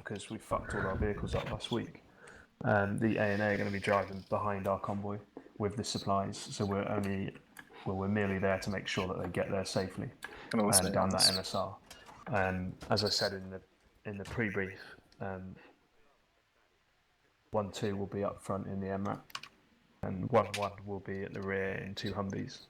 because we fucked all our vehicles up last week. The A&A are going to be driving behind our convoy with the supplies, so we're merely there to make sure that they get there safely down that MSR. As I said in the pre-brief, 1-2 will be up front in the MRAP, and 1-1 will be at the rear in 2 Humvees.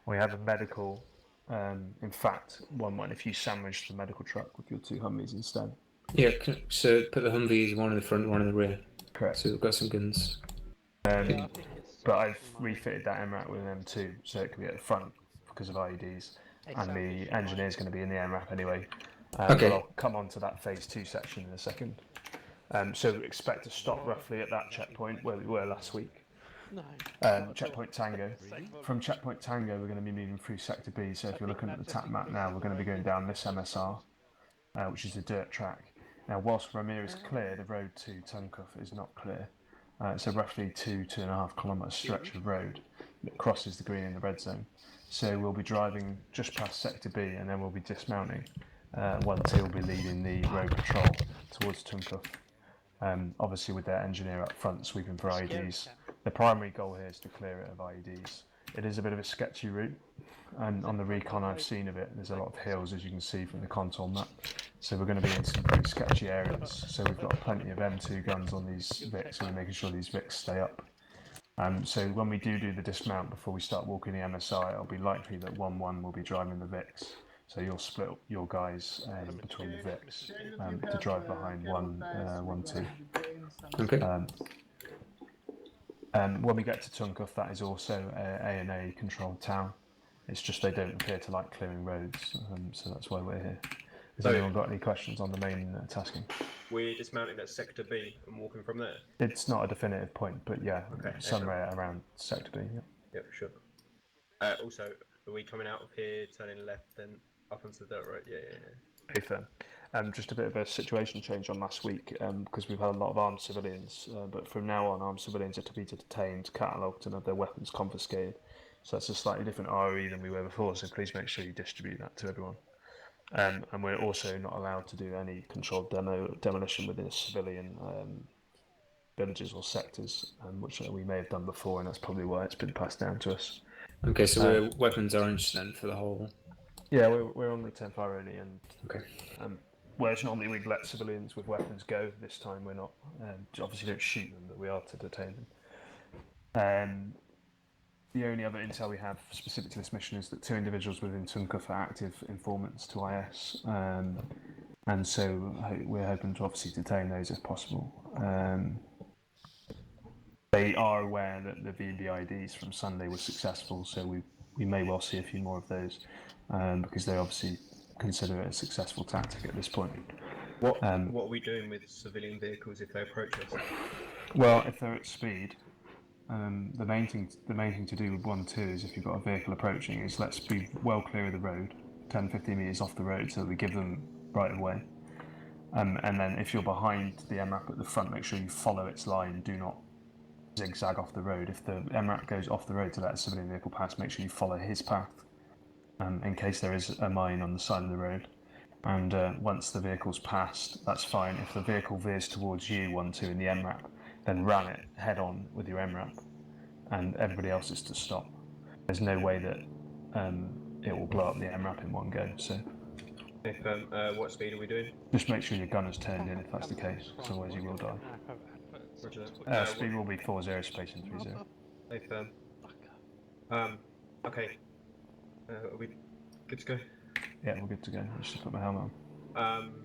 We have a medical. In fact, 1-1 if you sandwich the medical truck with your 2 Humvees instead. Yeah, so put the Humvees, one in the front, one in the rear. Correct. So we've got some guns. But I've refitted that MRAP with an M2, so it can be at the front because of IEDs, and the engineer's going to be in the MRAP anyway. Okay. But I'll come on to that phase 2 section in a second. So expect to stop roughly at that checkpoint where we were last week. Checkpoint Tango. From Checkpoint Tango, we're going to be moving through Sector B. So if you're looking at the tap map now, we're going to be going down this MSR, which is a dirt track. Now, whilst Ramir is clear, the road to Tuncuff is not clear. It's a roughly 2.5 kilometre stretch of road that crosses the green and the red zone. So we'll be driving just past Sector B, and then we'll be dismounting. 1-2 will be leading the road patrol towards Tuncuff. Obviously with their engineer up front sweeping for IEDs. The primary goal here is to clear it of IEDs. It is a bit of a sketchy route, and on the recon I've seen of it, there's a lot of hills, as you can see from the contour map. So we're going to be in some pretty sketchy areas. So we've got plenty of M2 guns on these Vics, and we're making sure these Vics stay up. So when we do the dismount before we start walking the MSI, it'll be likely that 1-1 will be driving the Vics. So you'll split your guys between the Vics to drive behind 1-2. Okay. When we get to Tuncuff, that is also a A&A controlled town. It's just they don't appear to like clearing roads, so that's why we're here. Has anyone got any questions on the main tasking? We're dismounting at Sector B and walking from there? It's not a definitive point, but yeah, okay, somewhere around Sector B. Yeah. Yep, sure. Also, are we coming out of here, turning left, then up onto the dirt road? Yeah. Ethan, just a bit of a situation change on last week because we've had a lot of armed civilians, but from now on, armed civilians are to be detained, catalogued, and have their weapons confiscated. So that's a slightly different RE than we were before, so please make sure you distribute that to everyone. And we're also not allowed to do any controlled demolition within civilian villages or sectors, which we may have done before, and that's probably why it's been passed down to us. Okay, so we're weapons orange then for the whole. Yeah, we're on the 10 fire only, and okay. Whereas normally we'd let civilians with weapons go, this time we're not. Obviously don't shoot them, but we are to detain them. The only other intel we have specific to this mission is that 2 individuals within Tuncuff are active informants to IS, and so we're hoping to obviously detain those if possible. They are aware that the VBIDs from Sunday were successful, so we may well see a few more of those, because they obviously consider it a successful tactic at this point. What are we doing with civilian vehicles if they approach us? Well, if they're at speed, the main thing to do with 1-2 is if you've got a vehicle approaching is let's be well clear of the road, 10-15 metres off the road, so that we give them right of way. And then if you're behind the MRAP at the front, make sure you follow its line, do not zigzag off the road. If the MRAP goes off the road to let a civilian vehicle pass, make sure you follow his path, in case there is a mine on the side of the road. And once the vehicle's passed, that's fine. If the vehicle veers towards you, 1-2 in the MRAP, then ram it head on with your MRAP, and everybody else is to stop. There's no way that it will blow up the MRAP in one go. So, what speed are we doing? Just make sure your gunner's turned in if that's the case, otherwise you will die. Speed will be 40 space and 30. Hey, okay. Are we good to go? Yeah, we're good to go. I just put my helmet on.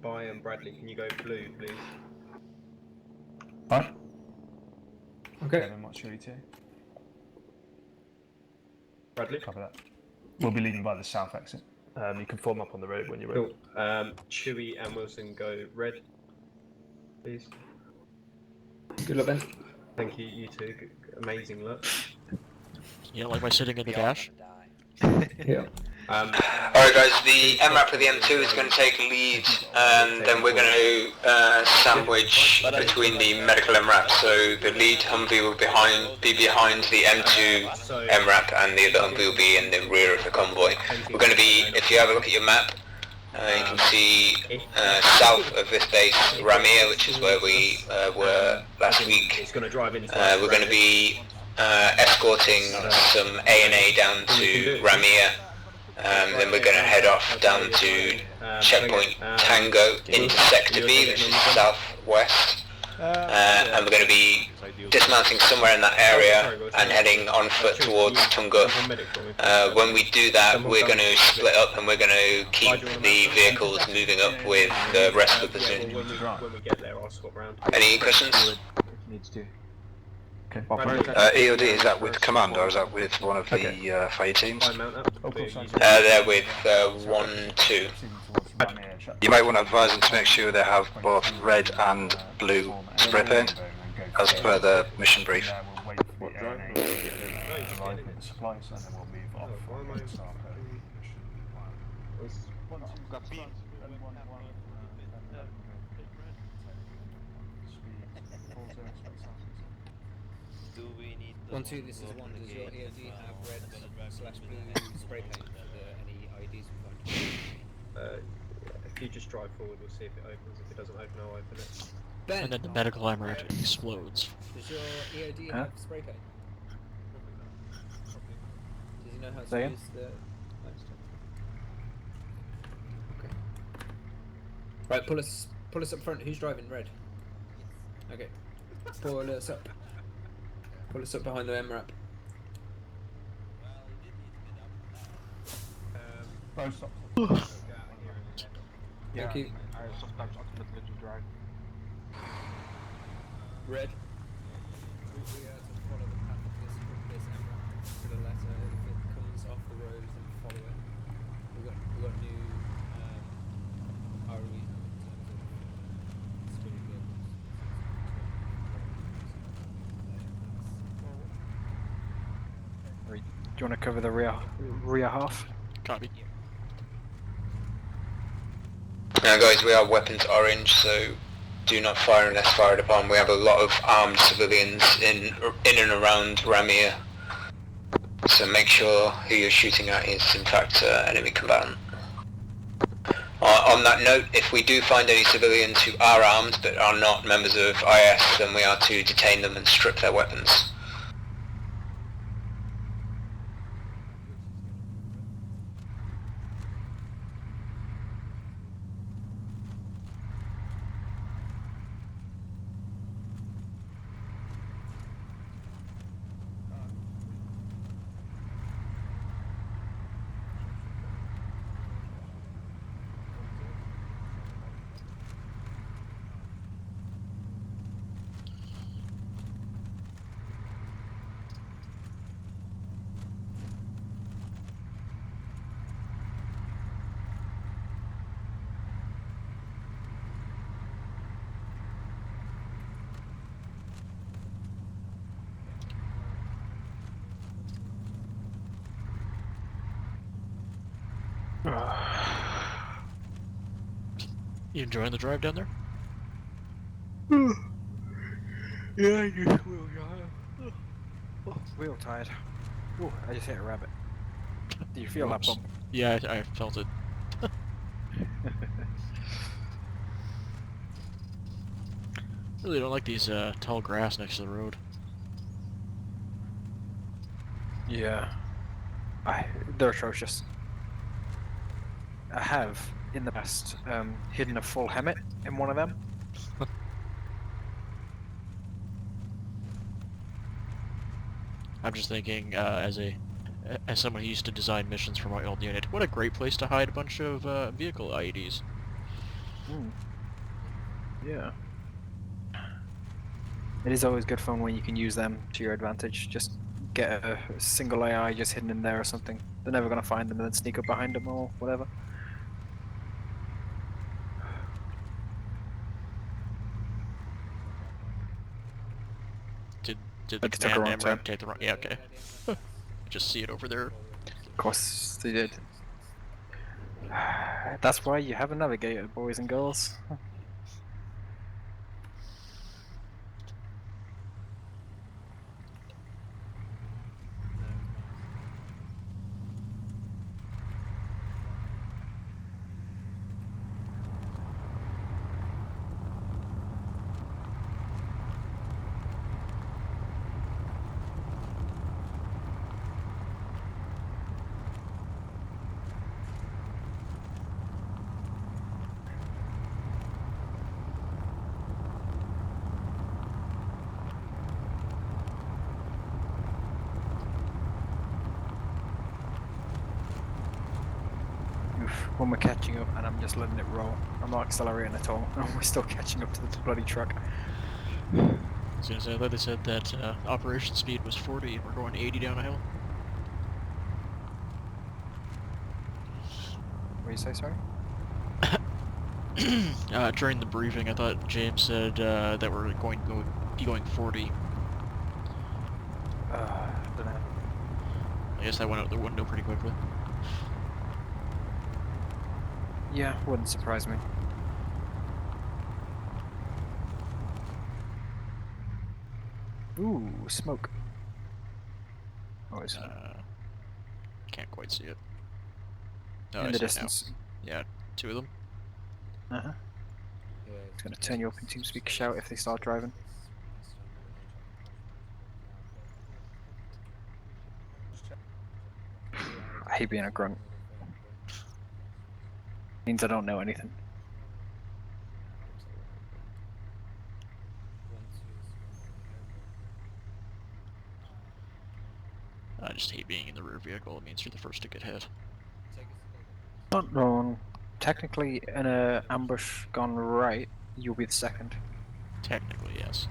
Bai and Bradley, can you go blue, please? Right. Okay. Then what's your ETA? Bradley? Copy that. We'll be leaving by the south exit. You can form up on the road when you're ready. Cool. Chewie and Wilson go red, please. Good luck, Ben. Thank you, you two. Amazing luck. Yeah, like by sitting in the dash. Yeah. Alright guys, the MRAP with the M2 is going to take lead, and then we're going to sandwich between the medical MRAP, so the lead Humvee will be behind the M2 MRAP, and the other Humvee will be in the rear of the convoy. We're going to be, if you have a look at your map, You can see south of this base, Ramir, which is where we were last week. It's going to drive in. We're going to be escorting some A&A down to Ramir. Then we're going to head off down to checkpoint Tango into Sector B, which is southwest. And we're going to be dismounting somewhere in that area and heading on foot towards Tunguff. When we do that, we're going to split up and we're going to keep the vehicles moving up with the rest of the platoon. When we get there, I'll swap round. Any questions? Okay. EOD, is that with command or is that with one of the fire teams? They're with 1-2. You might want to advise them to make sure they have both red and blue spray paint, as per the mission brief. One, two, this is one. Does your EOD have red/blue spray paint for any IEDs we find? If you just drive forward, we'll see if it opens. If it doesn't open, I'll open it. Ben, And then the medical emerald explodes. does your EOD have spray paint? Does he know how to Say again? use the light stuff? Okay. Right, pull us up front. Who's driving? Red. Okay. Pull us up. Pull us up behind the MRAP. Thank you. Red. We are to follow the path of this MRAP to the letter. If it comes off the road, then follow it. We got new ROE in terms of speeding vehicles. Do you want to cover the rear half? Copy. Now guys, we are weapons orange, so do not fire unless fired upon. We have a lot of armed civilians in and around Ramir. So make sure who you're shooting at is in fact enemy combatant. On that note, if we do find any civilians who are armed but are not members of IS, then we are to detain them and strip their weapons. You enjoying the drive down there? Yeah, you will, yeah. Oh, real tired. Oh, I just hit a rabbit. Do you feel that Oops. bump? Yeah, I felt it. Really don't like these tall grass next to the road. Yeah. They're atrocious. I have, in the past, hidden a full helmet in one of them. I'm just thinking, as someone who used to design missions for my old unit, what a great place to hide a bunch of vehicle IEDs. Yeah. It is always good fun when you can use them to your advantage. Just get a single AI just hidden in there or something. They're never going to find them and then sneak up behind them or whatever. Did Like the took a command wrong turn. MRAP take the wrong... Yeah, okay. Just see it over there. Of course they did. That's why you have a navigator, boys and girls. when we're catching up and I'm just letting it roll. I'm not accelerating at all, and we're still catching up to the bloody truck. As soon as I thought they said that operation speed was 40 and we're going 80 down a hill. What do you say, sorry? During the briefing, I thought James said that we're going to be going 40. Don't know. I guess that went out the window pretty quickly. Yeah, wouldn't surprise me. Ooh, smoke. Oh, is it? Can't quite see it. Oh, In I the see it now. distance. Yeah, 2 of them. Uh-huh. It's gonna turn you up in TeamSpeak shout if they start driving. I hate being a grunt. Means I don't know anything. I just hate being in the rear vehicle. It means you're the first to get hit. Not wrong. Technically, in a ambush gone right, you'll be the second. Technically, yes.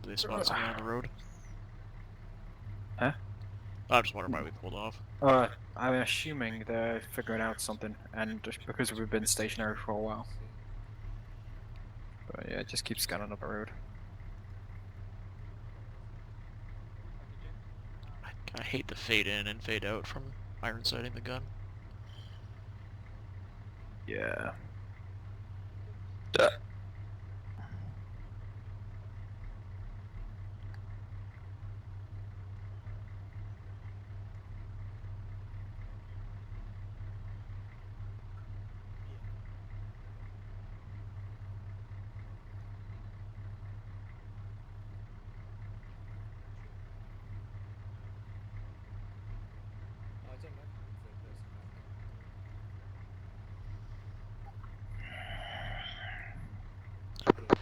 Do they spawn someone on the road? Huh? I'm just wondering why we pulled off. I'm assuming they're figuring out something, and just because we've been stationary for a while. But yeah, just keep scanning up the road. I hate the fade in and fade out from iron sighting the gun. Yeah.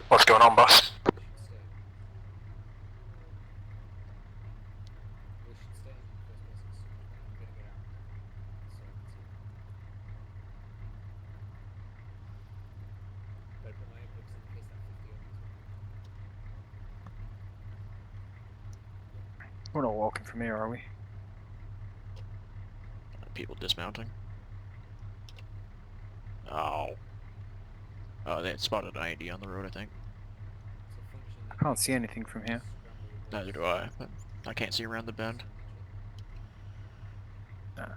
What's going on, boss? We're not walking from here, are we? People dismounting. Oh. Oh, they had spotted an ID on the road, I think. I can't see anything from here. Neither do I, but I can't see around the bend. Yeah.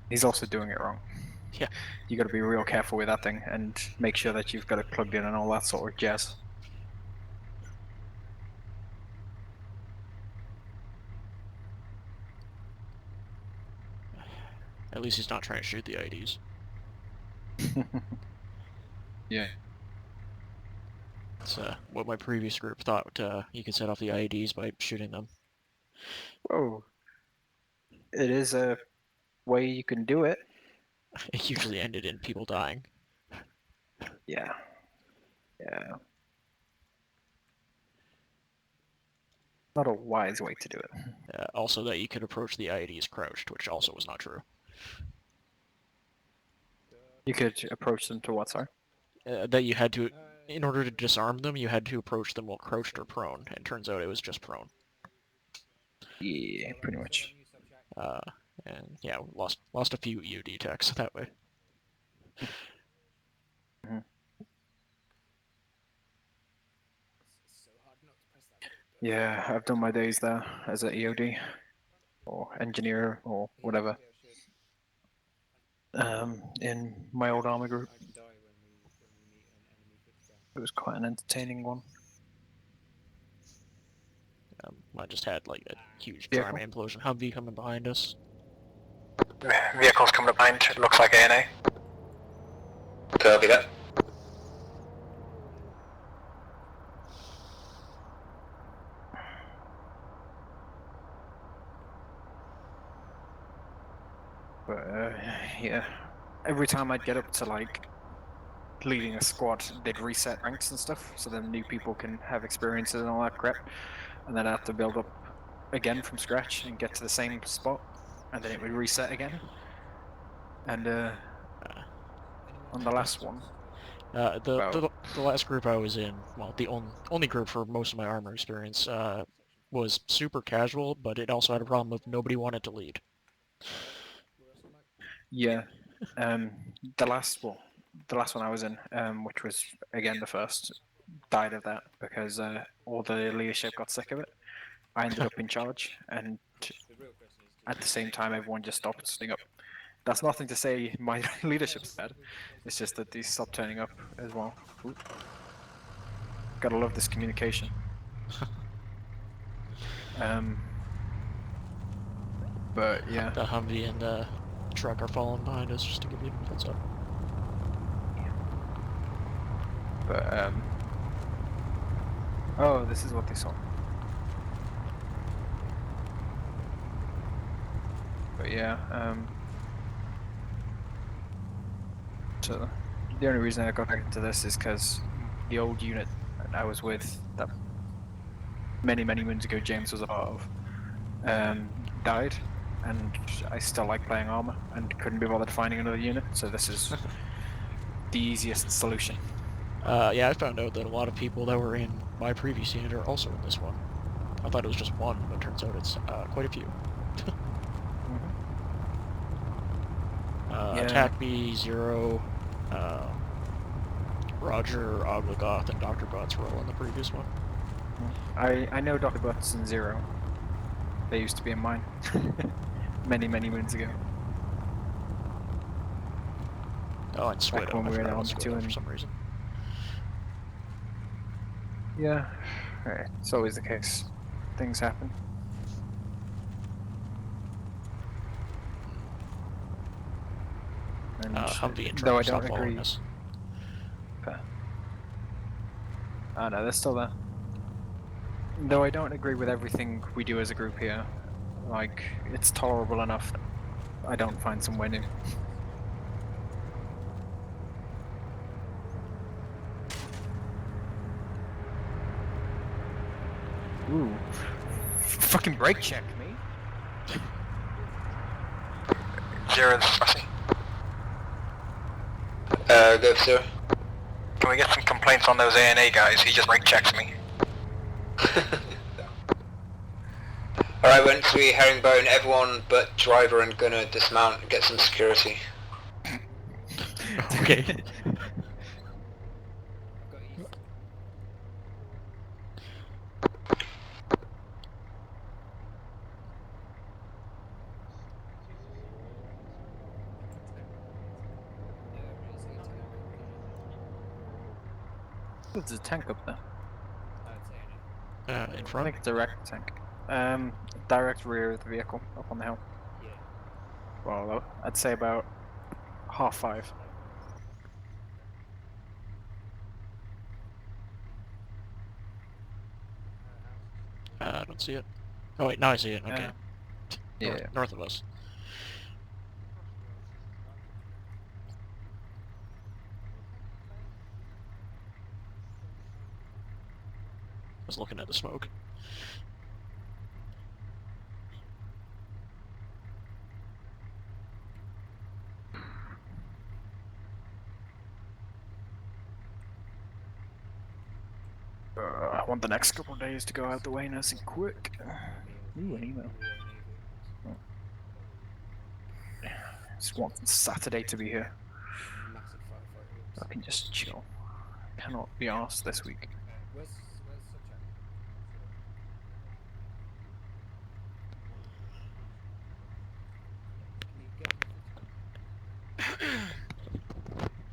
He's also doing it wrong. Yeah. You gotta be real careful with that thing and make sure that you've got it plugged in and all that sort of jazz. At least he's not trying to shoot the IDs. Yeah. It's what my previous group thought you could set off the IEDs by shooting them. Whoa. It is a way you can do it. It usually ended in people dying. Yeah. Yeah. Not a wise way to do it. Also that you could approach the IEDs crouched, which also was not true. You could approach them to what, sorry? That you had to, in order to disarm them, you had to approach them while crouched or prone, and turns out it was just prone. Yeah, pretty much. And yeah, lost a few EOD techs that way. Mm-hmm. Yeah, I've done my days there as an EOD or engineer or whatever. In my old army group. It was quite an entertaining one. I just had like a huge Vehicle? drum implosion. Humvee coming behind us. Vehicles coming up behind, it looks like ANA. Copy that. But yeah, every time I'd get up to like leading a squad, they'd reset ranks and stuff, so then new people can have experiences and all that crap, and then have to build up again from scratch and get to the same spot, and then it would reset again. And on the last one, The last group I was in, well, the only group for most of my armor experience, was super casual, but it also had a problem of nobody wanted to lead. yeah, the last one I was in, which was again the first, died of that because all the leadership got sick of it. I ended up in charge, and at the same time, everyone just stopped sitting up. That's nothing to say my leadership's bad. It's just that they stopped turning up as well. Ooh. Gotta love this communication. But yeah. The Humvee and the truck are following behind us, just to give you a heads up. But oh, this is what they saw. But yeah, so the only reason I got back into this is because the old unit I was with, that many moons ago James was a part of, died, and I still like playing armor and couldn't be bothered finding another unit, so this is the easiest solution. Yeah, I found out that a lot of people that were in my previous unit are also in this one. I thought it was just one, but turns out it's quite a few. Yeah. Attack B, Zero, Roger, Oglegoth, and Dr. Butts were all in the previous one. I know Dr. Butts and Zero. They used to be in mine. many moons ago. Oh, and Squid, when I we were forgot in about Army Squid 2 for and- some reason. Yeah, it's always the case. Things happen. And Humvee and though truck I stopped don't following agree. us. Oh no, they're still there. Though I don't agree with everything we do as a group here, like, it's tolerable enough that I don't find somewhere new. Ooh. Fucking brake check me. Zero's fussy. Go for zero. Can we get some complaints on those A&A guys? He just brake checks me. Alright, once we herringbone, everyone but driver and gunner dismount and get some security. Okay. I've got east. There's a tank up there. I'd say any. In I front? think it's a wrecked tank. Direct rear of the vehicle, up on the hill. Yeah. Well, I'd say about 5:30. I don't see it. Oh wait, now I see it. Okay. Yeah. North of us. I was looking at the smoke. I want the next couple of days to go out the way nice and quick. Ooh, an email. Just want Saturday to be here. Massive firefighter. I can just chill. Cannot be arsed this week. Where's Subject? Can you get on the 50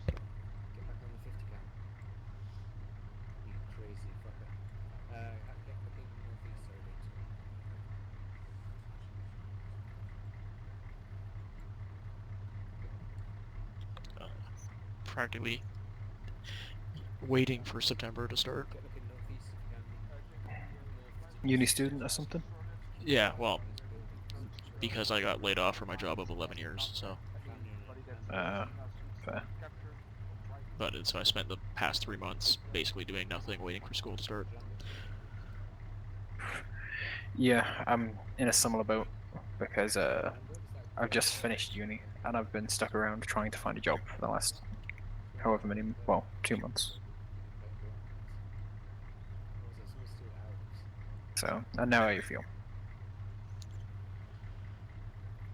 cam? Get back on the 50 cam. You crazy fucker. Get looking northeast, sorry, Practically waiting for September to start. Get looking northeast if you can. North to Uni student or something? Yeah, well, because I got laid off from my job of 11 years, so. Fair. But so I spent the past 3 months basically doing nothing, waiting for school to start. Yeah, I'm in a similar boat because I've just finished uni and I've been stuck around trying to find a job for the last however many, well, 2 months. So I know how you feel.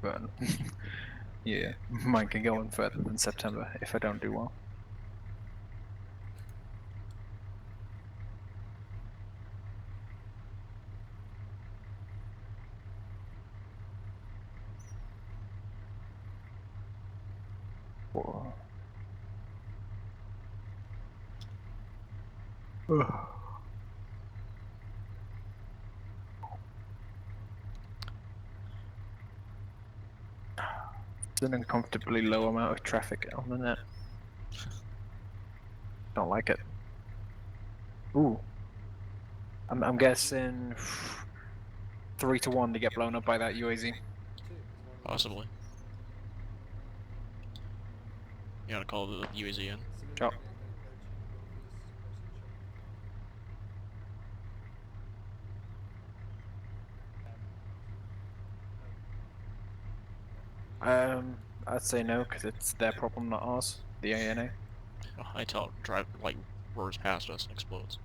But yeah, mine can go on further than September if I don't do well. Whoa. It's an uncomfortably low amount of traffic on the net. Don't like it. Ooh. I'm guessing 3-1 to get blown up by that UAZ. Possibly. You gotta call the UAZ in. Oh. I'd say no, because it's their problem, not ours. The ANA. Oh, I tell it, drive, like, roars past us and explodes.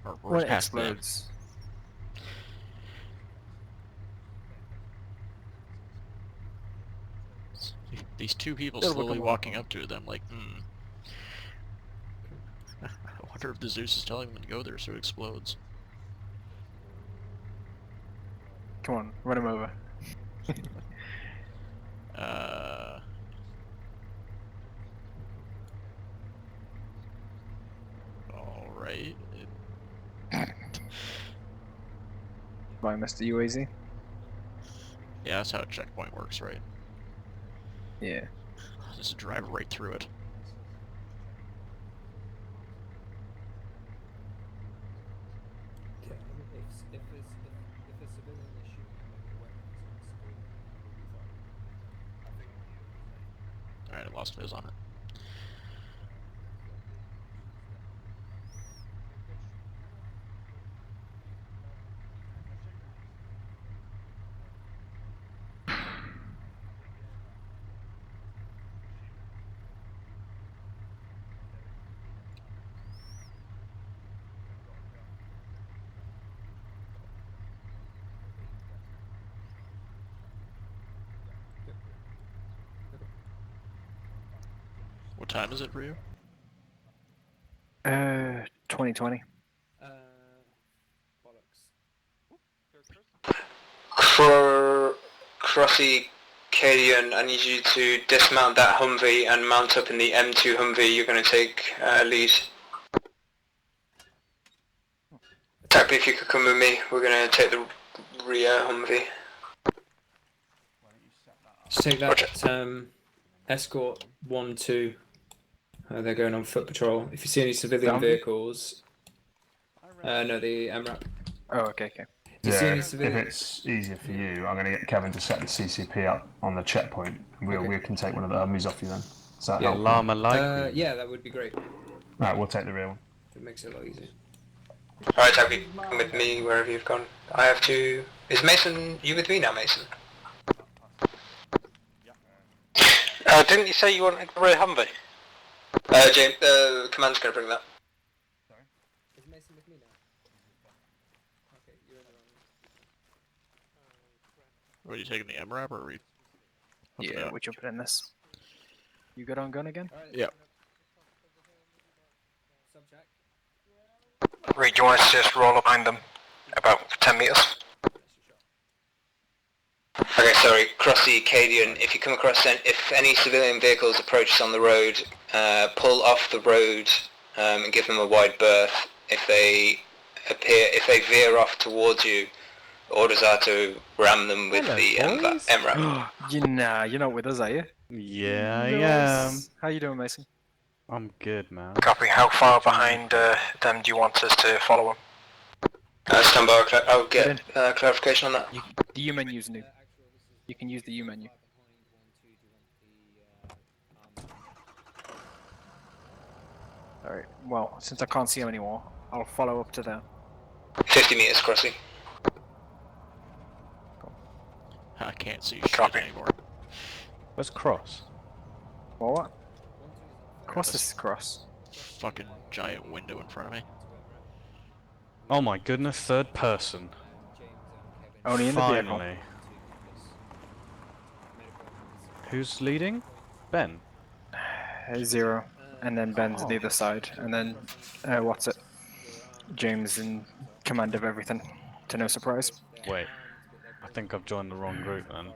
Or roars When it past them. explodes. These two people It'll slowly become walking awful. up to them, like, I wonder if the Zeus is telling them to go there so it explodes. Come on, run him over. Alright. Bye, Mr. UAZ. Yeah, that's how a checkpoint works, right? Yeah. Just drive right through it. Okay, if a civilian is shooting at weapons in school, we'll be fine. Alright, I lost Viz on it. What time is it for you? 2020. Bollocks. Crossy KalaeNoowi, I need you to dismount that Humvee and mount up in the M2 Humvee. You're going to take lead. Tappy, if you could come with me, we're going to take the rear Humvee. Just take that escort 1-2. They're going on foot patrol. If you see any civilian vehicles, no, the MRAP. Oh, okay, okay. Do you see any If civilian? it's easier for you, I'm going to get Kevin to set the CCP up on the checkpoint. We can take one of the Humvees off you then. Does that help? Yeah, that would be great. Right, we'll take the rear one. It makes it a lot easier. Alright, Tappy, come with me wherever you've gone. I have to... Is Mason... You with me now, Mason? Didn't you say you wanted the rear Humvee? James, command's going to bring that. Is Mason with me now? Okay, you're in the wrong. Are you taking the MRAP or are we... Yeah, we're jumping in this. You good on gun again? Yep. Subject. Reed, do you want us to just roll up behind them about 10 metres? Okay, sorry, Crossy KalaeNoowi, if you come across if any civilian vehicles approach us on the road, pull off the road and give them a wide berth. If they veer off towards you, orders are to ram them with the MRAP. You're not with us, are you? Yeah, I am. How you doing, Mason? I'm good, man. Copy. How far behind them do you want us to follow them? Stand by, I'll get clarification on that. The U menu's new. You can use the U menu. Alright, well, since I can't see him anymore, I'll follow up to there. 50 meters crossing. I can't see shit Copy. anymore. Where's Cross? What? Cross this is cross. Fucking giant window in front of me. Oh my goodness, third person. Only in the vehicle. Finally. Who's leading? Ben. 0. And then Ben's the other side. And then, what's it? James in command of everything. To no surprise. Wait. I think I've joined the wrong group then.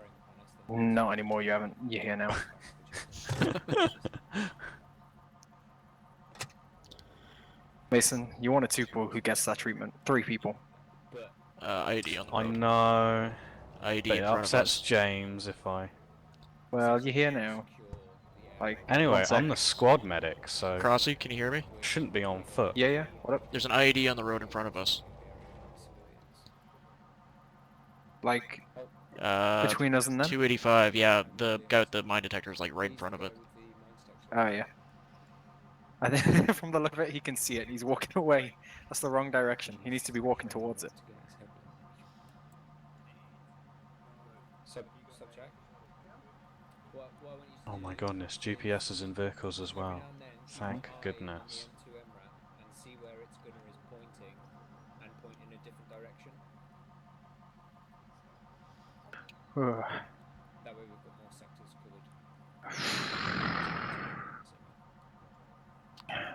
Not anymore, you haven't. You're here now. Mason, you want a 2 people who gets that treatment. 3 people. IED on the I road. know. IED But in it front of upsets us. James if I... Well, you're here now. Like, Anyway, 1 sec. I'm the squad medic, so Crossy, can you hear me? shouldn't be on foot. Yeah, yeah. What up? There's an IED on the road in front of us. Like, Uh, between us and them? 285, yeah, the guy with the mine detector is like right in front of it. Oh, yeah. I think from the look of it, he can see it. He's walking away. That's the wrong direction. He needs to be walking towards it. Oh my goodness, GPS is in vehicles as well. Thank goodness. Ugh.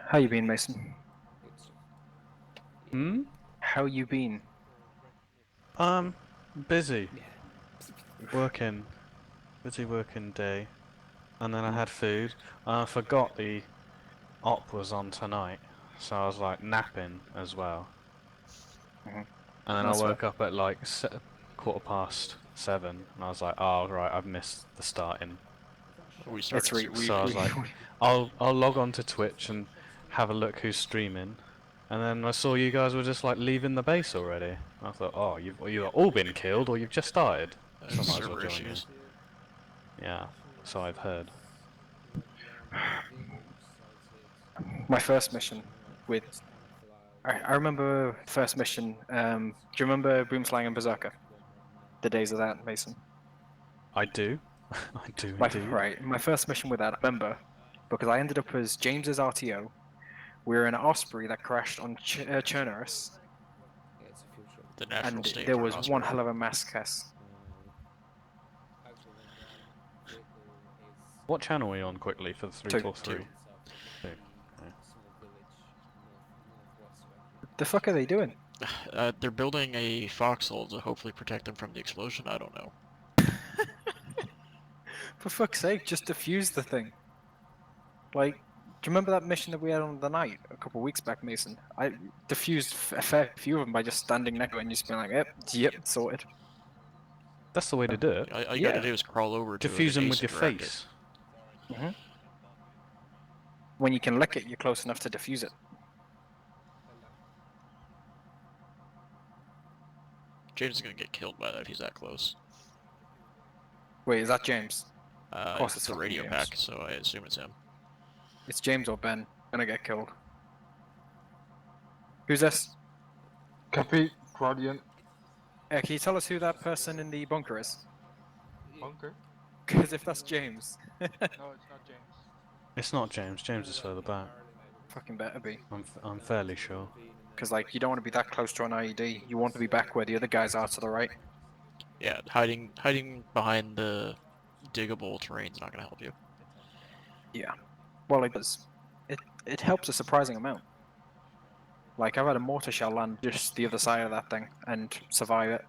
How you been, Mason? Hmm? How you been? Busy. Working. Busy working day. And then I had food. I forgot the op was on tonight, so I was like napping as well. Mhm. And then That's I woke up at like 7:15, and I was like, oh right, I've missed the starting. We started It's super- So I was like, I'll log on to Twitch and have a look who's streaming. And then I saw you guys were just like leaving the base already. I thought, oh, you've all been killed or you've just started. So I might as well server join you. issues. Yeah, so I've heard. My first mission with... I remember first mission, do you remember Boomslang and Berserker? The days of that, Mason? I do. I do My, indeed. right, my first mission with that, I remember, because I ended up as James's RTO. We were in an Osprey that crashed on Chernerus, The natural and state there for was Osprey. one hell of a mass cast. What channel are you on quickly for the 343? The fuck are they doing? They're building a foxhole to hopefully protect them from the explosion. I don't know. For fuck's sake, just defuse the thing. Like, do you remember that mission that we had on the night a couple of weeks back, Mason? I defused a fair few of them by just standing next to it and just being like, yep, sorted. That's the way to do it. All you gotta do is crawl over to it Diffuse and them with ace your it around face. When you can lick it, you're close enough to defuse it. James is gonna get killed by that if he's that close. Wait, is that James? Of course it's it's a fucking radio James. pack, so I assume it's him. It's James or Ben. Gonna get killed. Who's this? Copy, Guardian. Can you tell us who that person in the bunker is? Bunker? Because if that's James, No, it's not James. It's not James. James is further back. fucking better be. I'm fairly sure. Because, like, you don't want to be that close to an IED. You want to be back where the other guys are to the right. Yeah, hiding behind the diggable terrain's not gonna help you. Yeah. Well, it does. It helps a surprising amount. Like, I've had a mortar shell land just the other side of that thing and survive it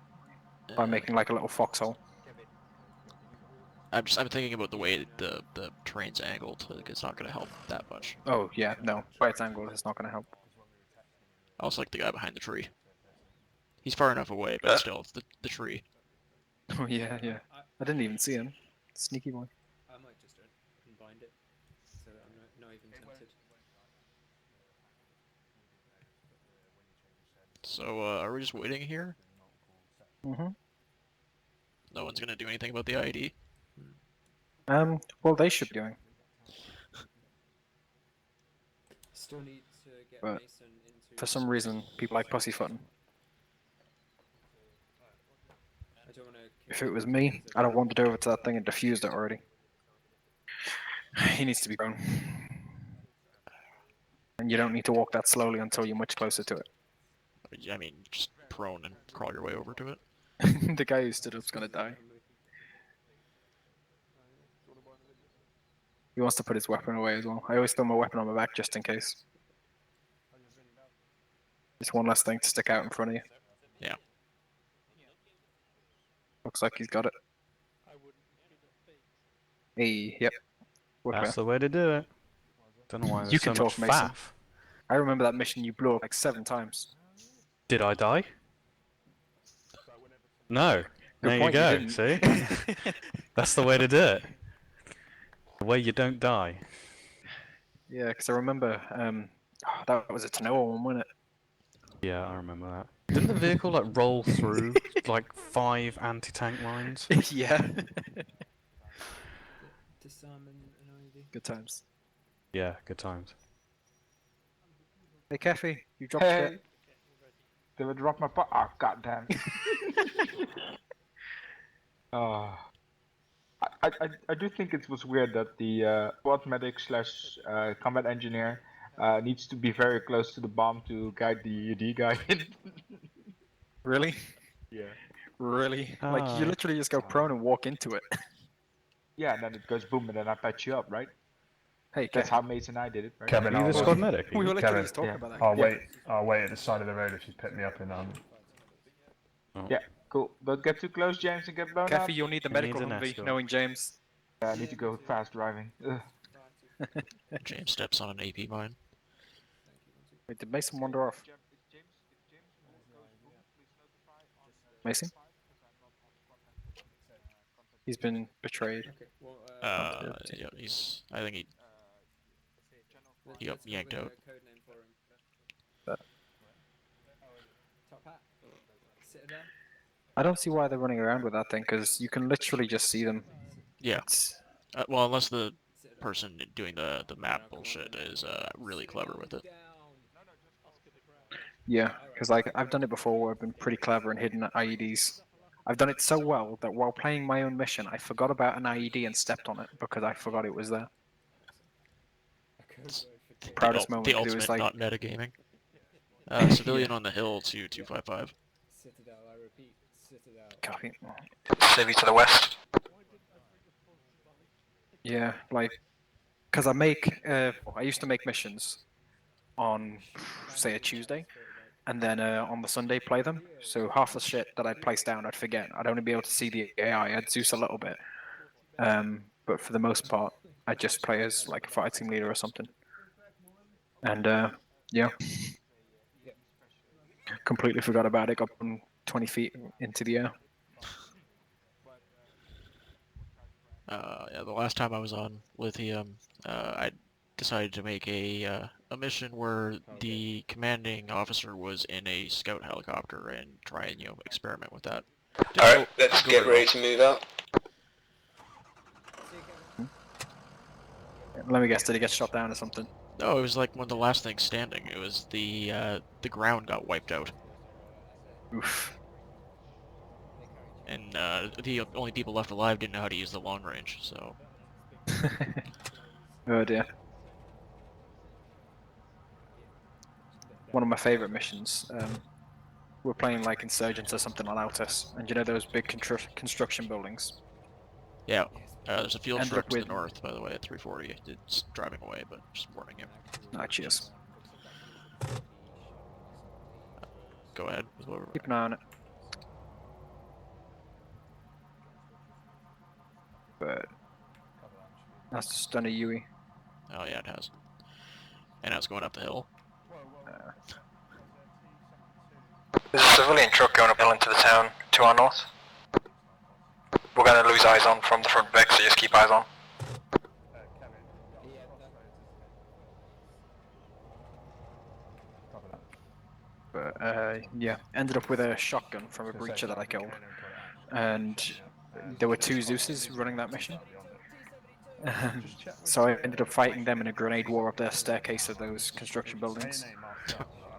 by making, like, a little foxhole. I'm thinking about the way the terrain's angled. Like, it's not gonna help that much. Oh, yeah, no. Where it's angled, it's not going to help. I also like the guy behind the tree. He's far enough away, but still, it's the tree. Oh, yeah, yeah. I didn't even see him. Sneaky boy. I might just combine it, so that I'm not even tempted. So, are we just waiting here? Mm-hmm. No one's gonna do anything about the ID? Well, they should be doing. Still need to get But Mason into for some reason, people like pussyfooting. I don't want to. If it was me, I'd have wandered over to that thing and defused it already. He needs to be prone. And you don't need to walk that slowly until you're much closer to it. I mean, just prone and crawl your way over to it. The guy who stood up's gonna die. He wants to put his weapon away as well. I always throw my weapon on my back just in case. Just one less thing to stick out in front of you. Yeah. Looks like he's got it. Hey, yep. We're That's clear. the way to do it. Don't know why there's You so can much talk, Mason. faff. I remember that mission you blew up like 7 times. Did I die? No. There you point, you go. didn't. See? That's the way to do it. The way you don't die. Yeah, because I remember that was a Tanoa one, wasn't Yeah, I remember that. Didn't the vehicle like roll through like 5 anti-tank mines? it? Yeah. Disarm and IED. Good times. Yeah, good times. Hey, Keffy, you dropped Hey, it. did I drop my pot? Oh, goddamn. I do think it was weird that the squad medic slash combat engineer needs to be very close to the bomb to guide the UD guy in. Really? Yeah. Really? Like, you Ah. literally just go prone and walk into it. Yeah, and then it goes boom, and then I patch you up, right? Hey, That's Keffy. how Mason and I did it, right? Kevin, Are you I'll, the squad medic? We were literally Kevin, just talking yeah. about that. I'll Yeah. wait. I'll wait at the side of the road if you pick me up in Oh. Yeah, cool. Don't get too close, James, and get blown up. Keffy, you'll need the He medical needs an Humvee, escort. knowing James. Yeah, I need to go fast driving. Ugh. James steps on an AP mine. Wait, did Mason wander off? Mason? He's been betrayed. Okay. Well, Yeah, I think he got let's come yanked with a out. code name for him. But- Top hat. Citadel. I don't see why they're running around with that thing, because you can literally just see them. Yeah. It's, Well, unless the person doing the map bullshit is really clever with it. yeah, because like I've done it before where I've been pretty clever and hidden IEDs. I've done it so well that while playing my own mission, I forgot about an IED and stepped on it because I forgot it was there. Proudest moment. The 'cause it ultimate was like, not metagaming. Civilian on the hill to 255. Citadel, I repeat, Citadel. copy. Civvy to the west. Yeah, like, because I used to make missions on, say, a Tuesday, and then on the Sunday play them. So half the shit that I'd place down, I'd forget. I'd only be able to see the AI. I'd Zeus a little bit, but for the most part, I'd just play as like a fire team leader or something. And yeah, completely forgot about it. Got 20 feet into the air. Yeah, the last time I was on Lithium, I decided to make a mission where the commanding officer was in a scout helicopter and try and experiment with that. Alright, let's get ready to move out. Let me guess, did he get shot down or something? No, it was like one of the last things standing. It was the ground got wiped out, Oof. and the only people left alive didn't know how to use the long range. So Oh dear. One of my favorite missions. We're playing like Insurgents or something on Altus, and you know those big construction buildings? yeah, there's a field Ended truck up to the with- north, by the way, at 340. It's driving away, but just warning you. Ah, cheers. Go ahead with whatever. Keep an eye on it. But that's just done a Yui. Oh yeah, it has. And now it's going up the hill. There's a civilian truck going uphill into the town to our north. We're going to lose eyes on from the front back, so just keep eyes on. But yeah, ended up with a shotgun from a breacher that I killed, and there were 2 Zeuses running that mission. So I ended up fighting them in a grenade war up the staircase of those construction buildings,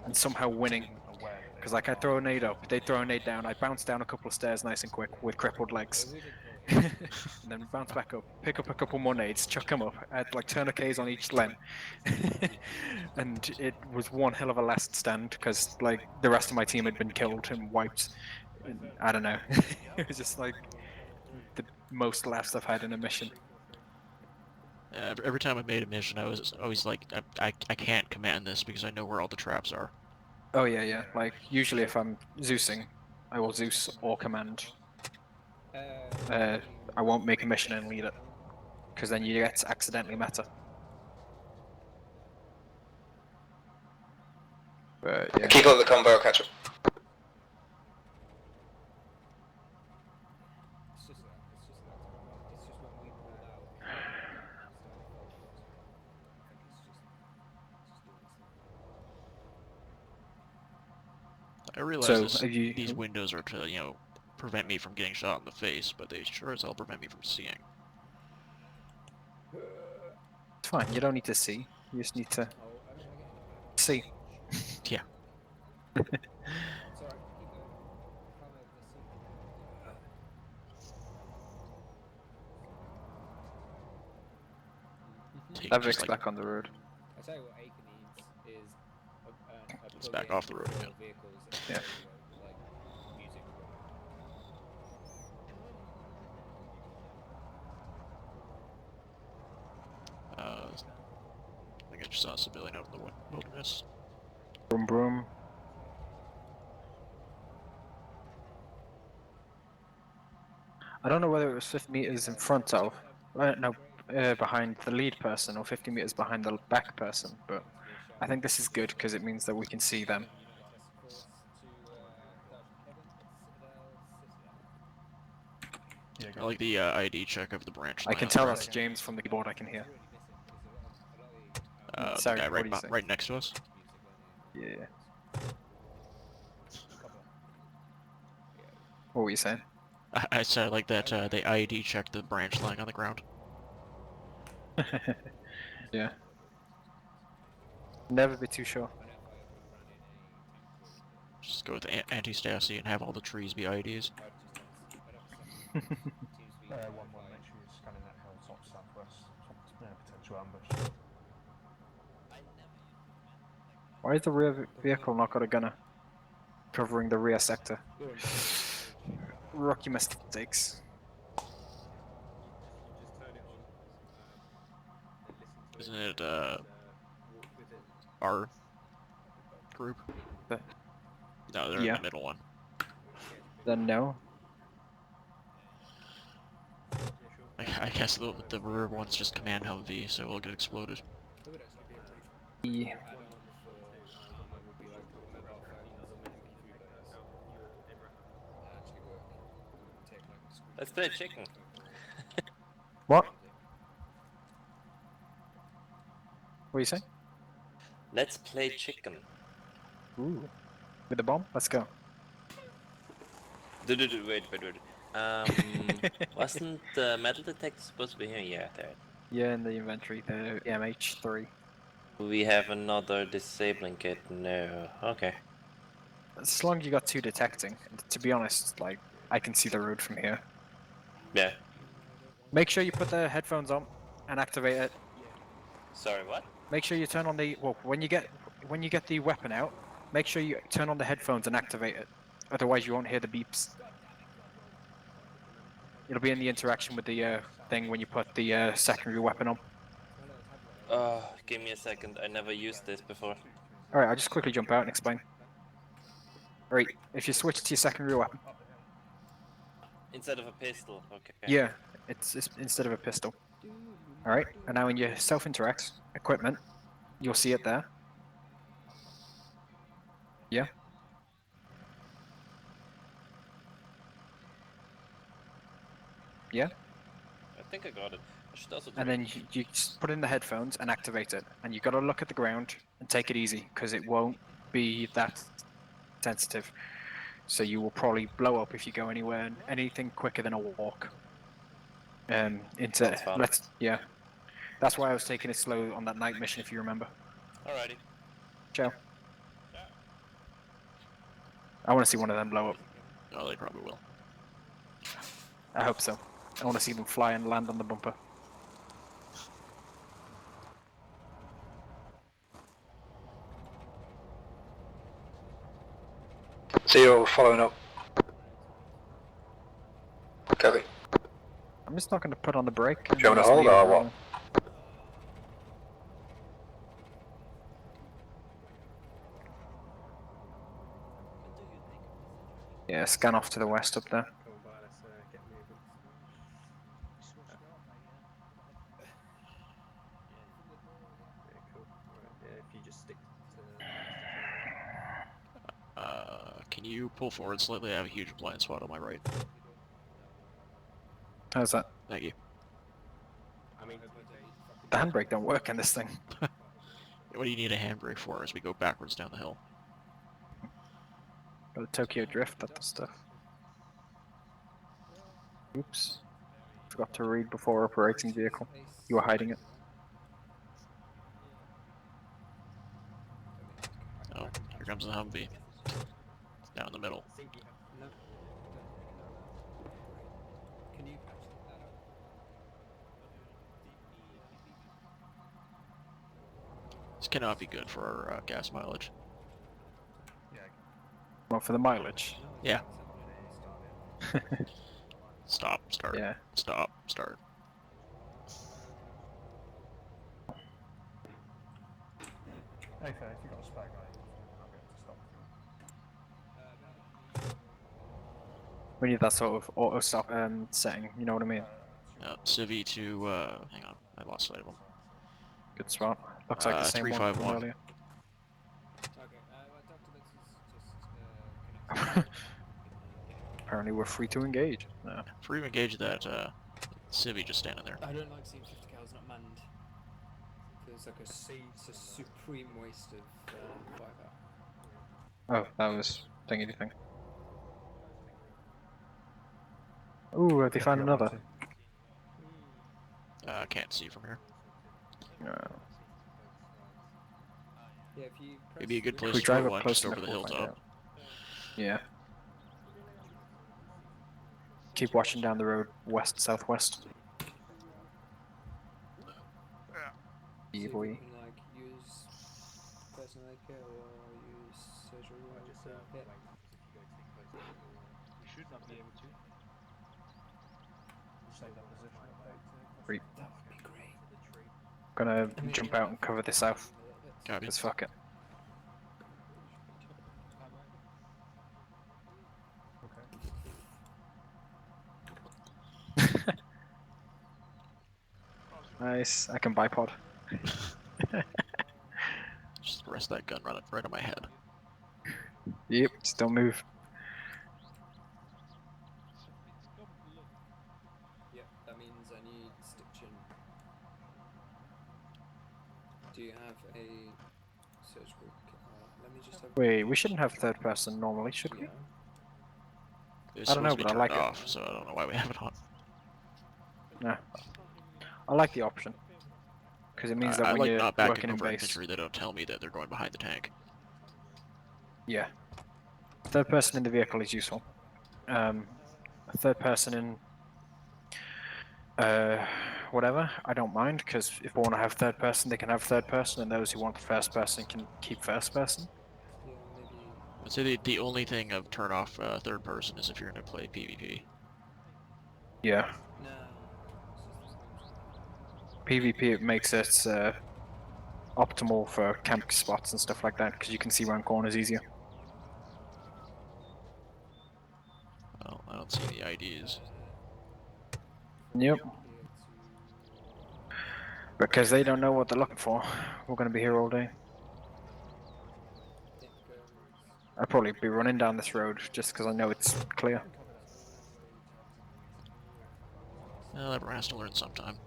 and somehow winning. Because like I throw a nade up, they throw a nade down, I bounce down a couple of stairs nice and quick with crippled legs. And then bounce back up, pick up a couple more nades, chuck them up, add like tourniquets on each len. And it was one hell of a last stand because like the rest of my team had been killed and wiped. And, I don't know. It was just like the most laughs I've had in a mission. Every time I made a mission, I was always like, I can't command this because I know where all the traps are. Oh yeah. Like usually if I'm Zeusing, I will Zeus or command. I won't make a mission and lead it, because then you get accidentally meta. But yeah. Keep up the combo, I'll catch up. I realize So, these windows are to, prevent me from getting shot in the face, but they sure as hell prevent me from seeing. It's fine, you don't need to see, you just need to see. Yeah. Avic's back on the road. I tell you what Acre needs is a It's back off the road again. Yeah. I think I just saw a civilian out in the wilderness. Broom broom. I don't know whether it was 50 meters in front of, behind the lead person or 50 meters behind the back person, but I think this is good because it means that we can see them. I like the ID check of the branch. I can tell that's James from the keyboard. I can hear. Sorry, the guy what do you say? right next to us. Yeah. What were you saying? I said like that they ID checked the branch lying on the ground. Yeah. Never be too sure. Just go with anti-Stasi and have all the trees be IDs. 1-1, make sure you're scanning that hilltop southwest. Potential ambush. Why is the rear vehicle not got a gunner covering the rear sector? Rookie mistakes. Isn't it our group? No, they're in the middle one. Then no. I guess the rear one's just command Humvee, so it'll get exploded. Yeah. Let's play chicken. What? What are you saying? Let's play chicken. Ooh. With the bomb? Let's go. Wait. Wasn't the metal detector supposed to be here? Yeah, there. Yeah, in the inventory, the MH3. We have another disabling kit. No. Okay. As long as you got 2 detecting, and to be honest, like, I can see the road from here. Yeah. Make sure you put the headphones on and activate it. Sorry, what? Make sure you turn on the when you get the weapon out, make sure you turn on the headphones and activate it. Otherwise, you won't hear the beeps. It'll be in the interaction with the thing when you put the secondary weapon on. Give me a second. I never used this before. All right, I'll just quickly jump out and explain. All right, if you switch to your secondary weapon. Instead of a pistol, okay. Yeah, it's instead of a pistol. Alright, and now in your self-interact equipment, you'll see it there. Yeah. Yeah? I think I got it. I should also And then you just put in the headphones and activate it. And you gotta look at the ground and take it easy, because it won't be that sensitive. So you will probably blow up if you go anywhere, anything quicker than a walk. That's why I was taking it slow on that night mission, if you remember. Alrighty. Ciao. I want to see one of them blow up. Oh, they probably will. I hope so. I want to see them fly and land on the bumper. See you following up. Copy. I'm just not going to put on the brake. Do you want to hold or what? Yeah, scan off to the west up there. Come on by, let's get moving. Yeah, cool. Right, yeah, if you just stick to... Can you pull forward slightly? I have a huge blind spot on my right. How's that? Thank you. I mean, The handbrake don't work in this thing. What do you need a handbrake for as we go backwards down the hill? Got a Tokyo Drift, that does stuff. Oops. Forgot to read before operating vehicle. You were hiding it. Oh, here comes the Humvee. It's down in the middle. No. Can you patch that up? This cannot be good for our gas mileage. Well, for the mileage. Yeah. Stop, start. Yeah. Stop, start. Okay, if you've got a spare guy, I'll be able to stop. We need that sort of auto stop setting, you know what I mean? Civi to, hang on, I lost sight of him. Good spot. Looks like the same one from 351. earlier. Okay, Dr. Bix is just Apparently we're free to engage. No. Free to engage that, Civi just standing there. I don't like seeing 50 cals not manned. Feels like it's a supreme waste of firepower. Oh, that was thingy thing. Ooh, have they found another? Can't see from here. Yeah, if you It'd be a good press place we to drive put up one close just over enough, the we'll find hilltop. out. Yeah. Keep watching down the road west-southwest. see Yeah, if boy. you can like use personal aid kit or use surgery kit. You should not be able to. Save that position update. Free. That would be great. Gonna jump out and cover the south. Copy. Let's fuck it. Nice, I can bipod. Just rest that gun right on my head. Yep, just don't move. Yep, that means I need stitching. Do you have a surgical kit? Let me just have. Wait, we shouldn't have third person normally, should we? Yeah. It's I don't know, supposed to be but I turned like it. off, so I don't know why we have it on. No. I like the option. Because it means that I when like you're not backing working in over base... infantry, they don't tell me that they're going behind the tank. Yeah. Third person in the vehicle is useful. A third person in... whatever, I don't mind, because if we want to have third person, they can have third person, and those who want first person can keep first person. Yeah, maybe. I'd say the only thing of turn off third person is if you're going to play PvP. Yeah. No. PvP, it makes it optimal for camp spots and stuff like that, because you can see around corners easier. Well, I don't see the IDs. Yep. Because they don't know what they're looking for. We're going to be here all day. I'd probably be running down this road just because I know it's clear. Well, everyone has to learn sometime.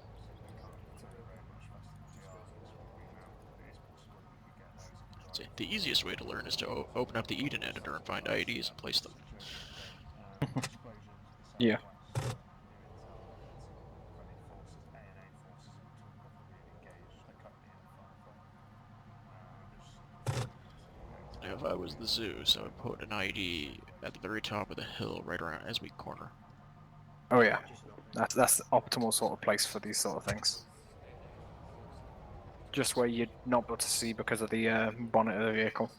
See, the easiest way to learn is to open up the Eden editor and find IDs and place them. Yeah. if I was the zoo, so I'd put an ID at the very top of the hill, right around as we corner. Oh yeah, that's the optimal sort of place for these sort of things. Just where you're not able to see because of the bonnet of the vehicle.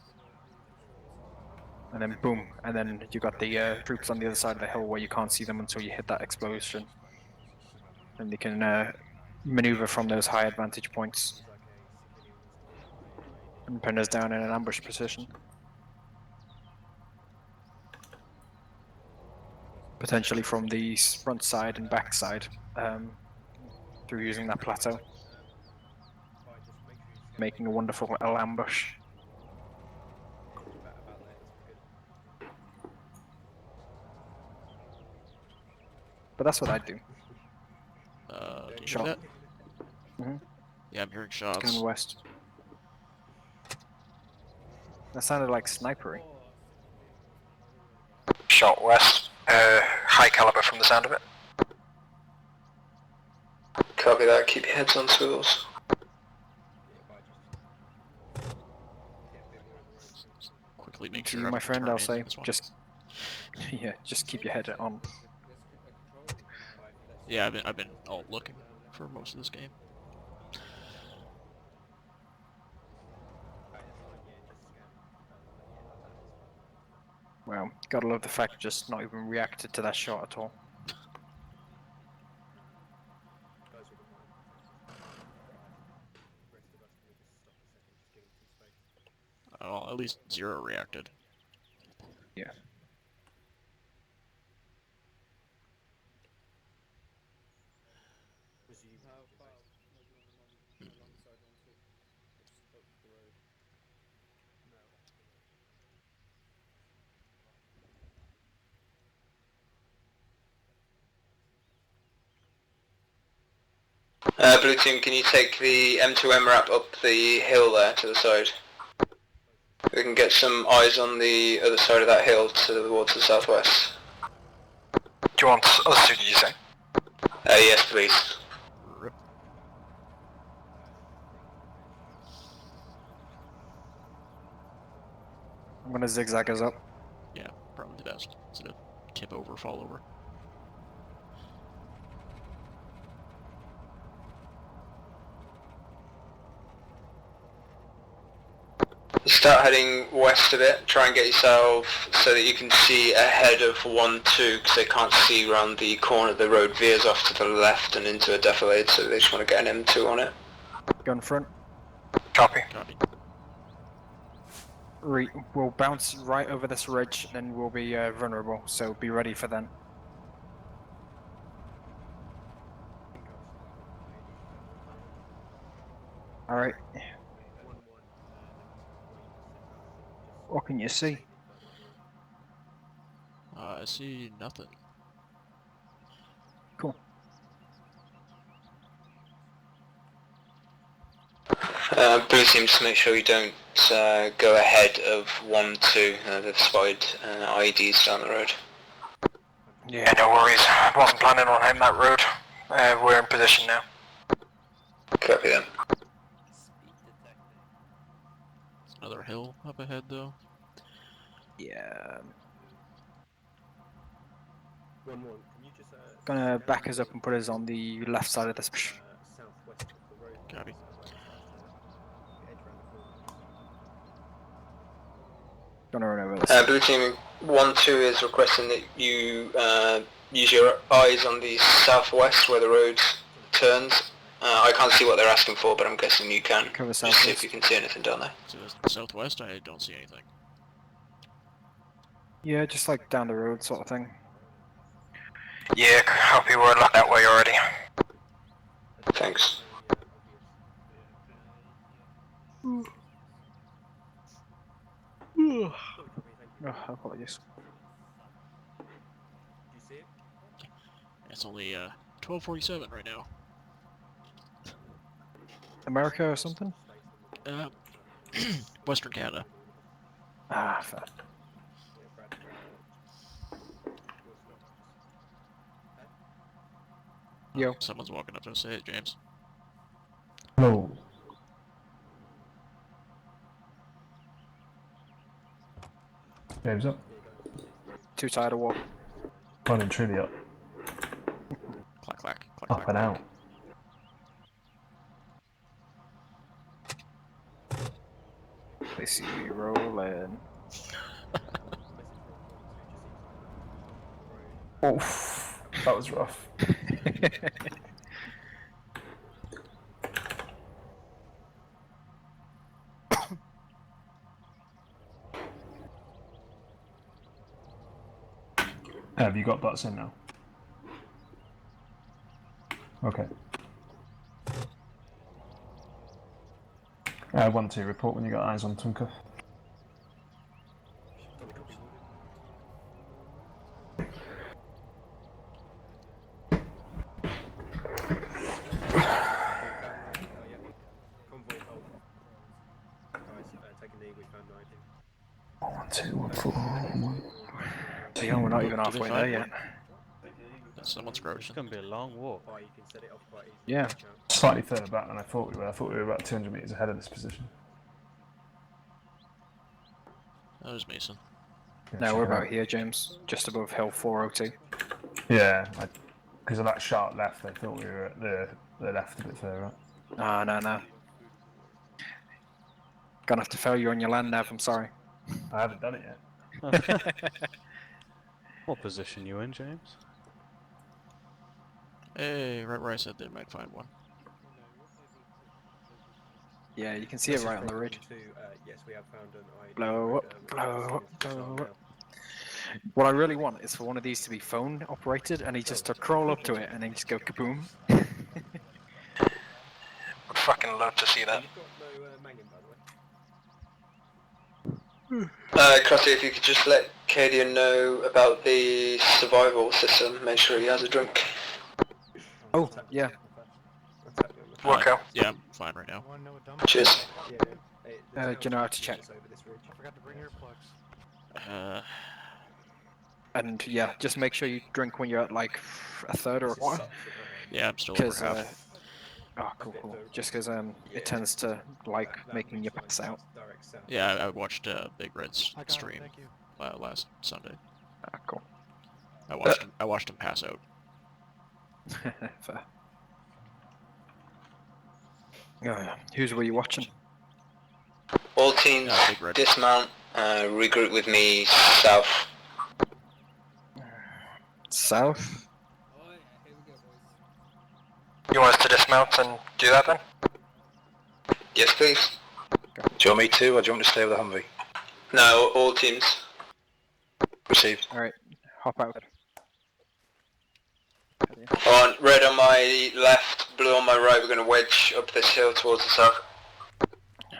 And then boom, and then you got the troops on the other side of the hill where you can't see them until you hit that explosion. And they can maneuver from those high advantage points and pin us down in an ambush position. Potentially from the front side and back side through using that plateau. Making a wonderful ambush. But that's what I'd do. Do you Shot. hear that? Yeah, I'm hearing shots. Going west. That sounded like snipery. Shot west. High caliber from the sound of it. Copy that, keep your heads on swivels. Quickly make To sure you, I my don't friend, turn I'll in say, this one. just just keep your head on. Yeah, I've been all looking for most of this game. Well, gotta love the fact just not even reacted to that shot at all. Well, at least 0 reacted. Yeah. Blue team, can you take the M2 MRAP up the hill there to the side? We can get some eyes on the other side of that hill towards the southwest. Do you want us to, did you say? Yes, please. Rip. I'm gonna zigzag us up. Yeah, probably the best. Instead of tip over, fall over. Start heading west a bit, try and get yourself so that you can see ahead of 1-2 because they can't see around the corner. The road veers off to the left and into a defilade, so they just want to get an M2 on it. Gun front. Copy. Copy. We'll bounce right over this ridge, then we'll be vulnerable, so be ready for them. Alright. What can you see? I see nothing. Cool. Blue team, just make sure you don't go ahead of 1-2. They've spied IEDs down the road. Yeah, no worries. Wasn't planning on hitting that road. We're in position now. Copy that. Another hill up ahead, though. Yeah. Gonna back us up and put us on the left side of this. Copy. Gonna run over this. Blue team, 1-2 is requesting that you use your eyes on the southwest where the road turns. I can't see what they're asking for, but I'm guessing you can. Cover Just see if southwest. you can see anything down there. To the southwest, I don't see anything. Yeah, just like down the road sort of thing. Yeah, copy. We're locked that way already. Thanks. Oh, apologies. It's only 12:47 right now. America or something? Western Canada. Ah, fair. Yo. Someone's walking up to us. Say it, James. Hello. James up. Too tired of war. Well and truly up. Clack, clack, clack, Up clack, and clack. out. They see me rolling. Oof. That was rough. Have you got butts in now? Okay. 1-2, report when you got eyes on Tunka. Convoy hold. Guys, take a knee, we found 19. 1-2, 1-4, 1-1. Damn, we're not even Did they halfway find there one? yet. Someone's It's crouching. gonna be a long walk. You can set it off quite easily. Yeah. Slightly further back than I thought we were. I thought we were about 200 metres ahead of this position. That was Mason. Yeah, No, check we're it about out. here, James. Just above hill 402. Yeah, because of that sharp left, I thought we were at the left a bit further up. Ah, no, no. Gonna have to fail you on your land nav, I'm sorry. I haven't done it yet. What position you in, James? Hey, right where I said they might find one. Yeah, you can see it right on the ridge. Yes, we have found an ID. Blow up, blow up, blow up. What I really want is for one of these to be phone operated and he just to crawl up to it and then just go kaboom. Would fucking love to see that. You've got no Mangin, by the way. Crotty, if you could just let Cadian know about the survival system, make sure he has a drink. Oh, yeah. Work out. Yeah, I'm fine right now. Cheers. Do you know how to check? And yeah, just make sure you drink when you're at like a third or a quarter. Yeah, I'm still over Because, half. oh, cool. Just because it tends to like making you pass out. Yeah, I watched Big Red's stream last Sunday. Ah, cool. I watched him pass out. Fair. Yeah. Whose were you watching? All teams Big Red. dismount, regroup with me south. South? You want us to dismount and do that then? Yes, please. Do you want me to, or do you want me to stay with the Humvee? No, all teams. Received. Alright, hop out. On red on my left, blue on my right, we're going to wedge up this hill towards the south.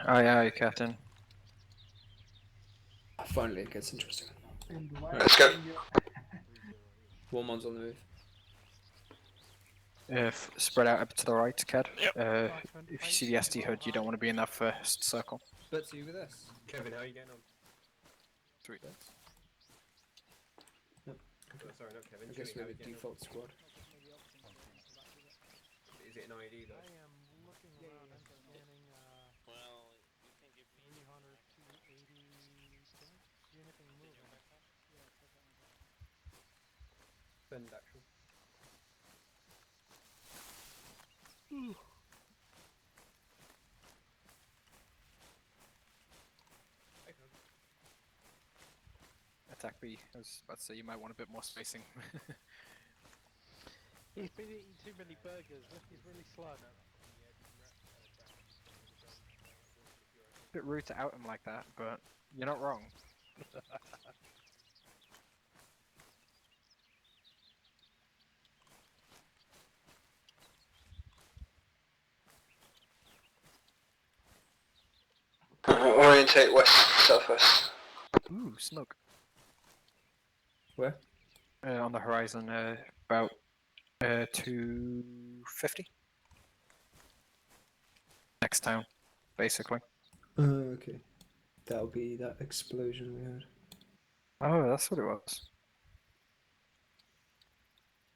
Aye, aye, Captain. Finally, it gets interesting. Let's go. Warmon's on the move. Spread out a bit to the right, Cad. Yep. If you see the SD hood, you don't want to be in that first circle. Let's see with this. Kevin, how are you getting on? Sweet. Oh, sorry, not Kevin. I guess Chewie, we how have are a you getting on? default squad. Is it an ID though? Send actual. Attack B. I was about to say you might want a bit more spacing. He's been eating too many burgers. He's really slow. Bit rude to out him like that, but you're not wrong. Orientate west, southwest. Ooh, snug. Where? On the horizon, about 250. Next town, basically. Okay. That'll be that explosion we heard. Oh, that's what it was.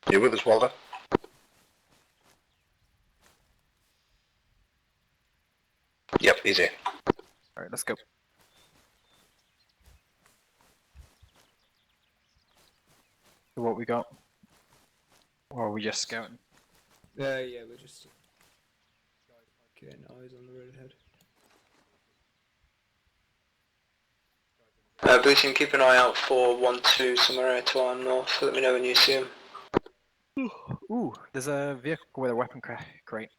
You with us, Walter? Yep, easy. Alright, let's go. What we got? Or are we just scouting? Yeah, we're just getting eyes on the road ahead. Blue team, keep an eye out for 1-2 somewhere to our north. Let me know when you see him. Ooh, there's a vehicle with a weapon crate.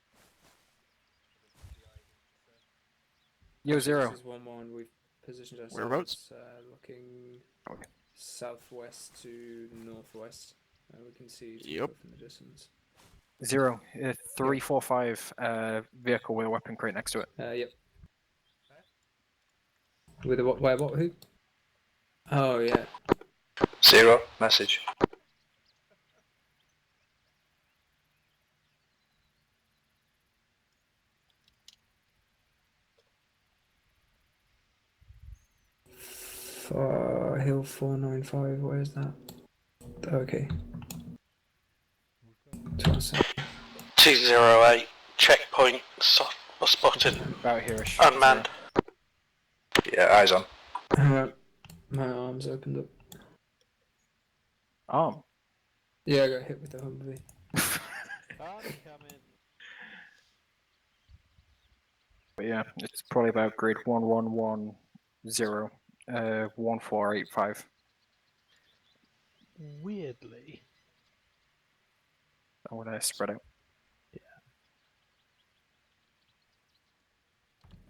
Yo, Zero. This is 1-1. We've positioned ourselves. Whereabouts? Looking Okay. southwest to northwest. We can see each Yep. other from the distance. 0, 345 vehicle with a weapon crate next to it. Yep. With a what? Where? What? Who? Oh yeah. 0, message. Hill 495. Where is that? Okay. To our south. 208, checkpoint spotted. About here-ish. Unmanned. Yeah, eyes on. My arms opened up. Arm? Yeah, I got hit with the Humvee. But yeah, it's probably about grid 1110, 1485. Weirdly. I want to spread out.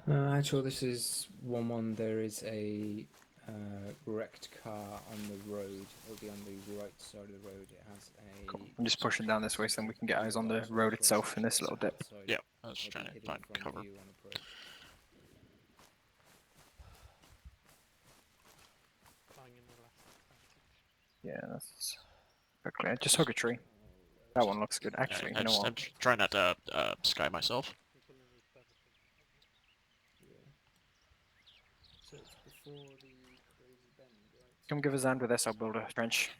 Actually, this is 1-1. There is a wrecked car on the road. It'll be on the right side of the road. It has a. Cool. I'm just pushing down this way so then we can get eyes on the road itself in this little dip. Yeah, I was trying to find cover. Yeah, that's okay. Just hug a tree. That one looks good. Actually, you know what? I'm trying not to sky myself. So it's before the crazy bend, right? Come give us a hand with this. I'll build a trench.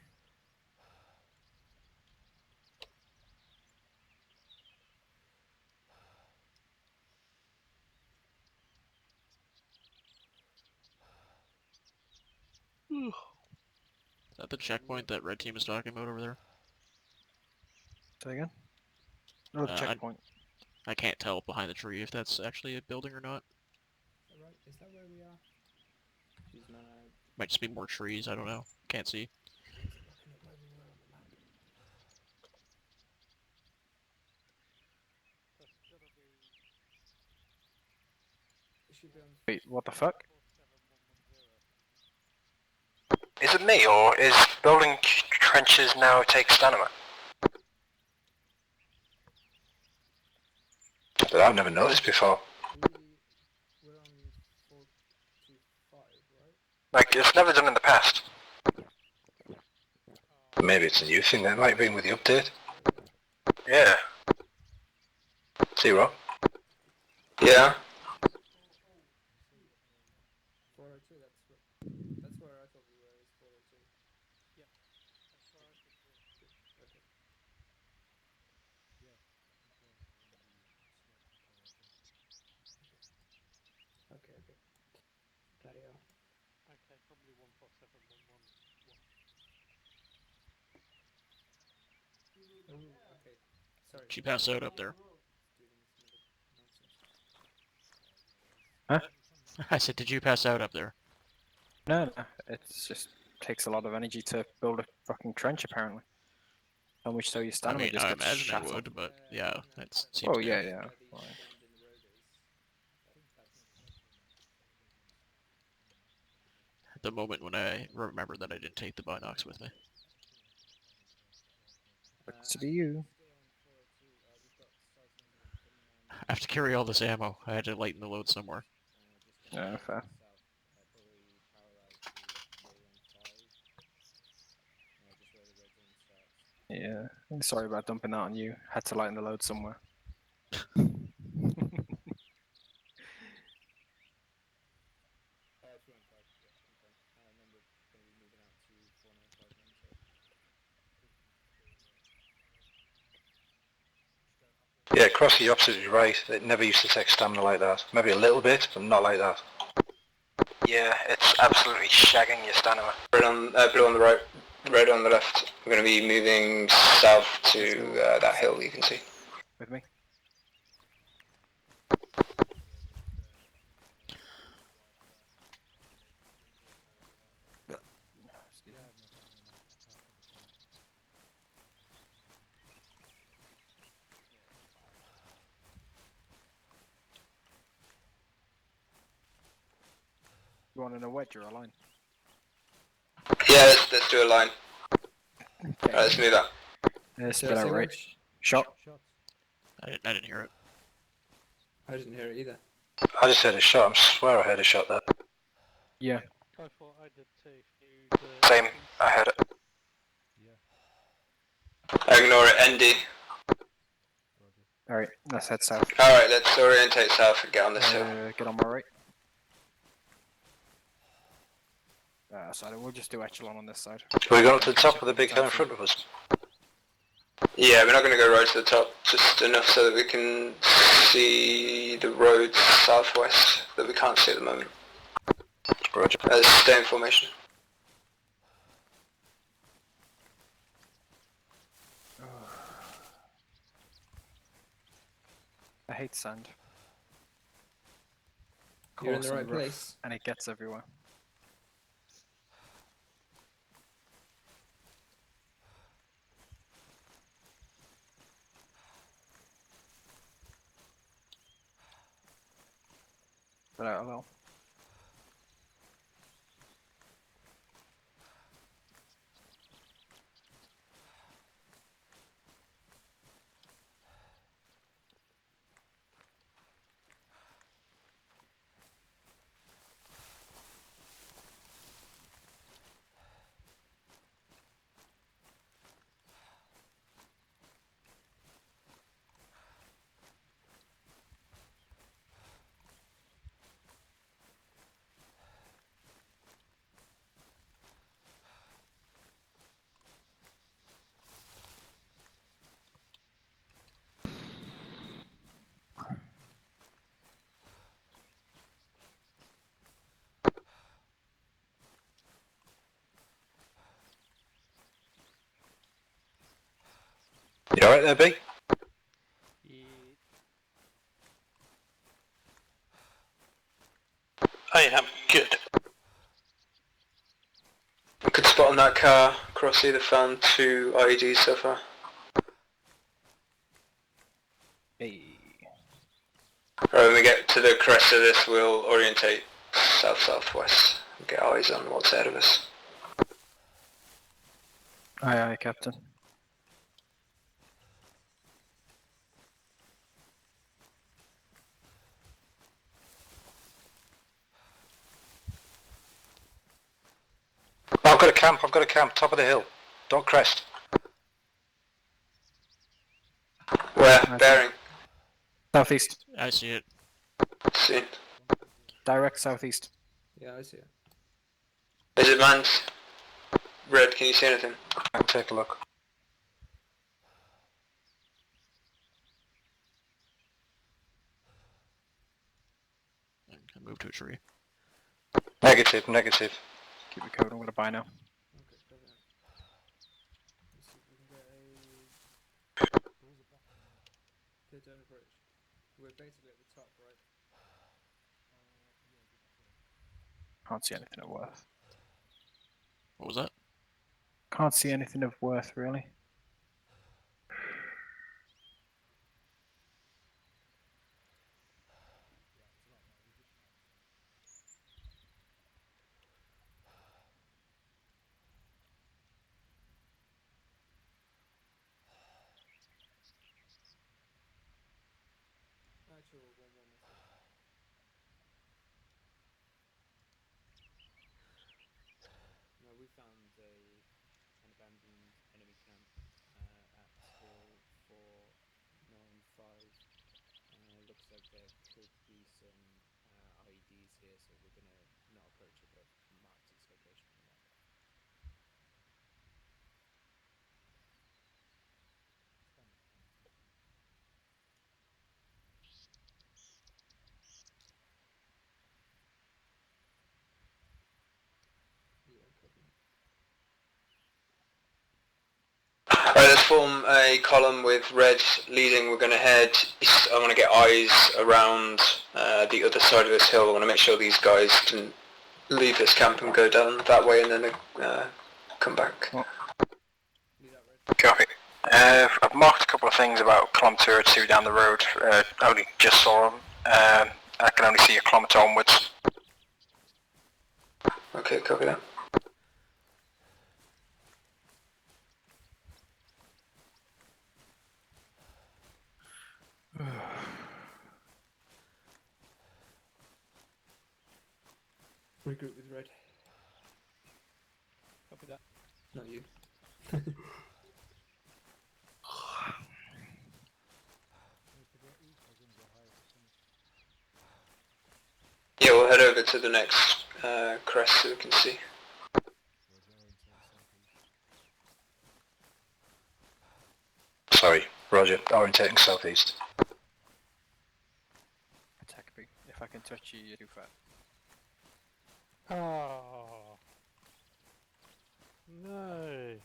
Is that the checkpoint that red team is talking about over there? Say again? No, the checkpoint. I can't tell behind the tree if that's actually a building or not. Right, is that where we are? She's mad. Might just be more trees, I don't know. Can't see. Looking at where we were on the map. It should be on. Wait, what the fuck? Is it me, or is building trenches now take stamina? But I've never noticed before. We're on 425, right? Like, it's never done in the past. Maybe it's a new thing that might be with the update. Yeah. 0. Yeah. 402, that's where I thought we were, is 402. Yeah, that's where I think we're. Okay. Bloody hell. Okay, probably 14711. Oh, okay. Sorry. She passed out up there. Huh? I said, did you pass out up there? No, it's just takes a lot of energy to build a fucking trench apparently. How much so your I stamina mean, just I gets imagine shot it up. would, but yeah, that seems Oh to... yeah. Fine. At the moment when I remember that I didn't take the binocs with me. Looks to you. I have to carry all this ammo. I had to lighten the load somewhere. Yeah, fair. Yeah, I'm sorry about dumping that on you. Had to lighten the load somewhere. Yeah, Crossy, you're absolutely right. It never used to take stamina like that. Maybe a little bit, but not like that. Yeah, it's absolutely shagging your stamina. Blue on the right. red on the left. We're going to be moving south to that hill you can see. With me. You want in a wedge or a line? Yeah, let's do a line. Alright, let's move that. Spit out right. Shot. I didn't hear it. I didn't hear it either. I just heard a shot. I swear I heard a shot there. Yeah. I thought I did too. Same. I heard it. Ignore it, ND. Alright, let's head south. Alright, let's orientate south and get on this hill. Get on my right. So we'll just do echelon on this side. We got up to the top of the big hill in front of us. Yeah, we're not going to go right to the top, just enough so that we can see the road southwest that we can't see at the moment. Roger. Stay in formation. I hate sand. You're in Coarse the and right rough, place. and it gets everywhere. But out a little. You alright there, B? I am good. Good spot on that car. Cross either found 2 IEDs so far. Hey. Alright, when we get to the crest of this, we'll orientate south-southwest and get eyes on what's ahead of us. Aye, aye, Captain. I've got a camp, top of the hill. Don't crest. Where? Bearing. Southeast. I see it. See. Direct southeast. Yeah, I see it. Is it manned? Red, can you see anything? I can take a look. I'm gonna move to a tree. Negative, negative. Keep it code, I'm gonna buy now. Okay, perfect. Let's see if we can get a... Okay, don't approach. We're basically at the top, right? Can't see anything of worth. What was that? Can't see anything of worth, really. Actual 1-1. No, we found an abandoned enemy camp at hill 495. Looks like there could be some IEDs here, so we're gonna not approach it, but marked its location on the map. Yeah, copy. Alright, let's form a column with red leading. We're going to head east. I want to get eyes around the other side of this hill. I want to make sure these guys can leave this camp and go down that way and then come back. Copy. I've marked a couple of things about kilometre or two down the road. I only just saw them. I can only see a kilometre onwards. Okay, copy that. Regroup with red. Copy that. Not you. Yeah, we'll head over to the next crest so we can see. Sorry, Roger. Orientating southeast. Attack me. If I can touch you, you do fat. Oh. No.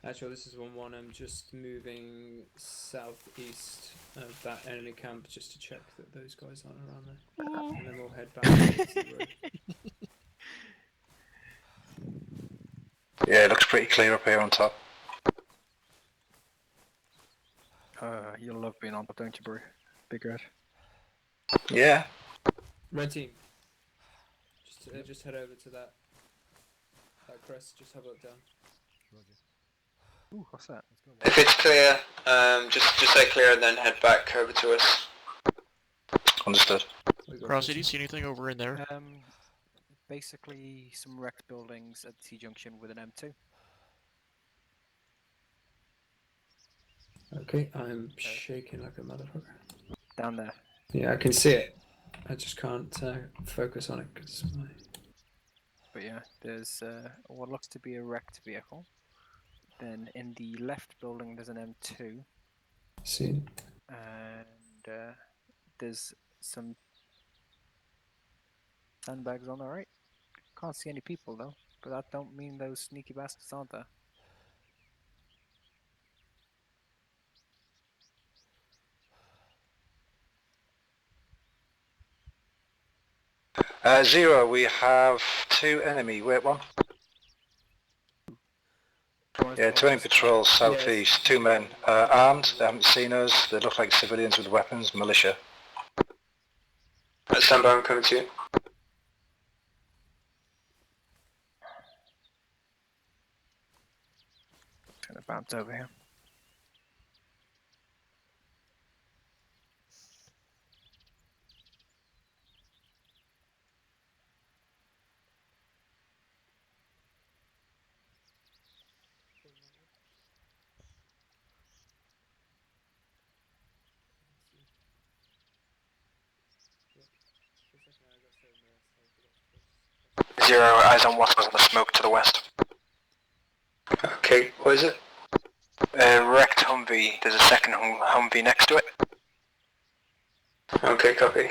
Actually, this is 1-1. I'm just moving southeast of that enemy camp just to check that those guys aren't around there. And then we'll head back to the road. Yeah, it looks pretty clear up here on top. You'll love being on top, don't you, bro? Big Red. Yeah. Red team. Just head over to that crest. Just have a look down. Ooh, what's that? If it's clear, just say clear and then head back over to us. Understood. Crossy, do you see anything over in there? Basically some wrecked buildings at T-junction with an M2. Okay, I'm shaking like a motherfucker. Down there. Yeah, I can see it. I just can't focus on it because my... But yeah, there's what looks to be a wrecked vehicle. Then in the left building there's an M2. See. And there's some sandbags on the right. Can't see any people though, but that don't mean those sneaky bastards aren't there. Zero, we have two enemy. Wait, one. Yeah, 20 patrols southeast, two men. Armed, they haven't seen us. They look like civilians with weapons, militia. Stand by, I'm coming to you. Gonna bounce over here. Zero, eyes on what was in the smoke to the west. Okay, what is it? Wrecked Humvee, there's a second Humvee next to it. Okay, copy.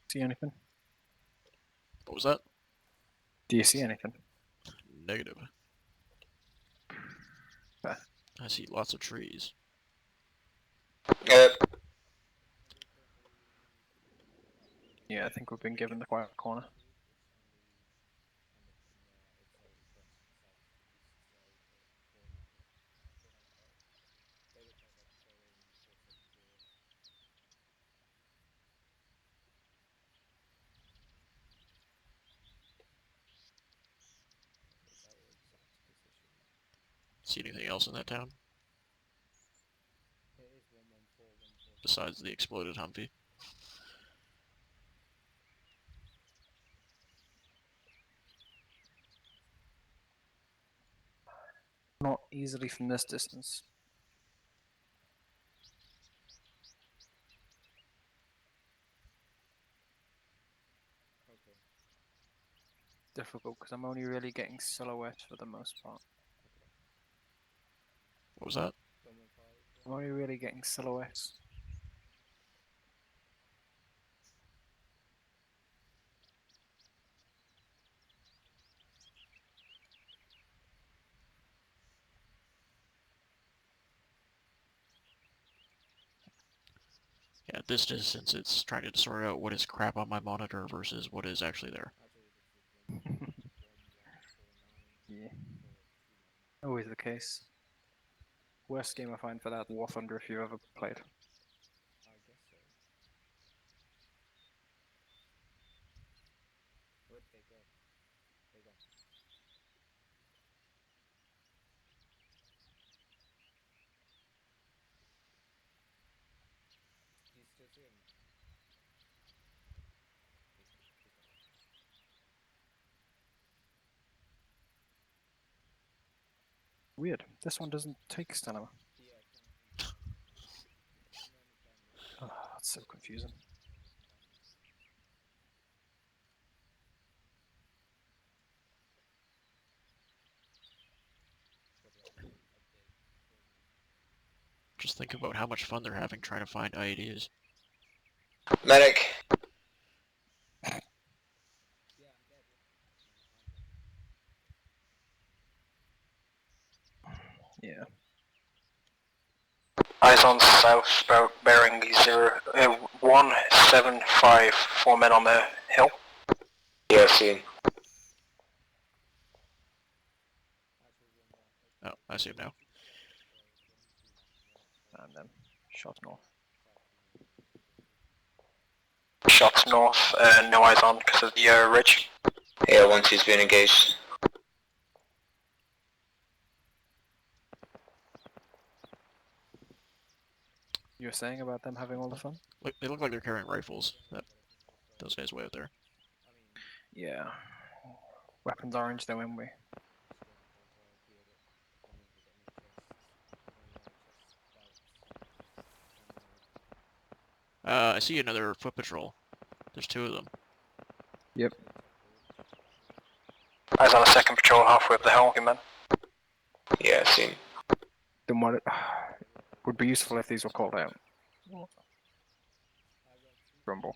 See anything? What was that? Do you see anything? Negative. I see lots of trees. Yeah, I think we've been given the quiet corner. See anything else in that town? Besides the exploded Humvee. Not easily from this distance. Difficult because I'm only really getting silhouettes for the most part. What was that? I'm only really getting silhouettes. Yeah, at this distance it's trying to sort out what is crap on my monitor versus what is actually there. Yeah. Always the case. Worst game I find for that, War Thunder, if you've ever played. I guess so. Where'd they go? They gone. Do you still see him? Weird. This one doesn't take stamina. Yeah, Oh, that's so confusing. Just think about how much fun they're having trying to find IEDs. Medic. Yeah. Eyes on south, bearing 175, 4 men on the hill. Yeah, seen. Oh, I see him now. And then shot north. Shots north, no eyes on because of the ridge. Yeah, once he's been engaged. You were saying about them having all the fun? Look, they look like they're carrying rifles. Those guys way out there. Yeah. Weapons orange though, aren't we? I see another foot patrol. There's two of them. Yep. Eyes on a second patrol halfway up the hill, men. Yeah, seen. Then what it would be useful if these were called out. Rumble.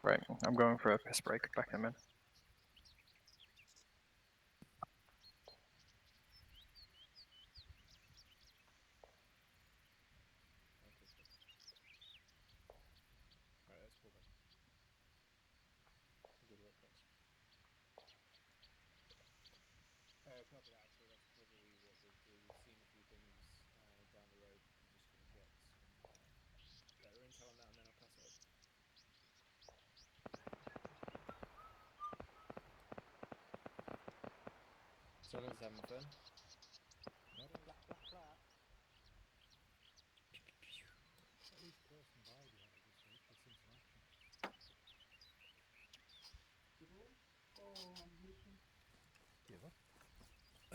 Right, I'm going for a piss break. Back in a minute. Alright, let's pull back. Good work, guys. Copy that, actually, that's probably what we'll do. We've seen a few things down the road. I'm just going to get some better intel on that and then I'll pass it over. Someone's having fun? Not in black, black, black. At least person by behind this week, there's some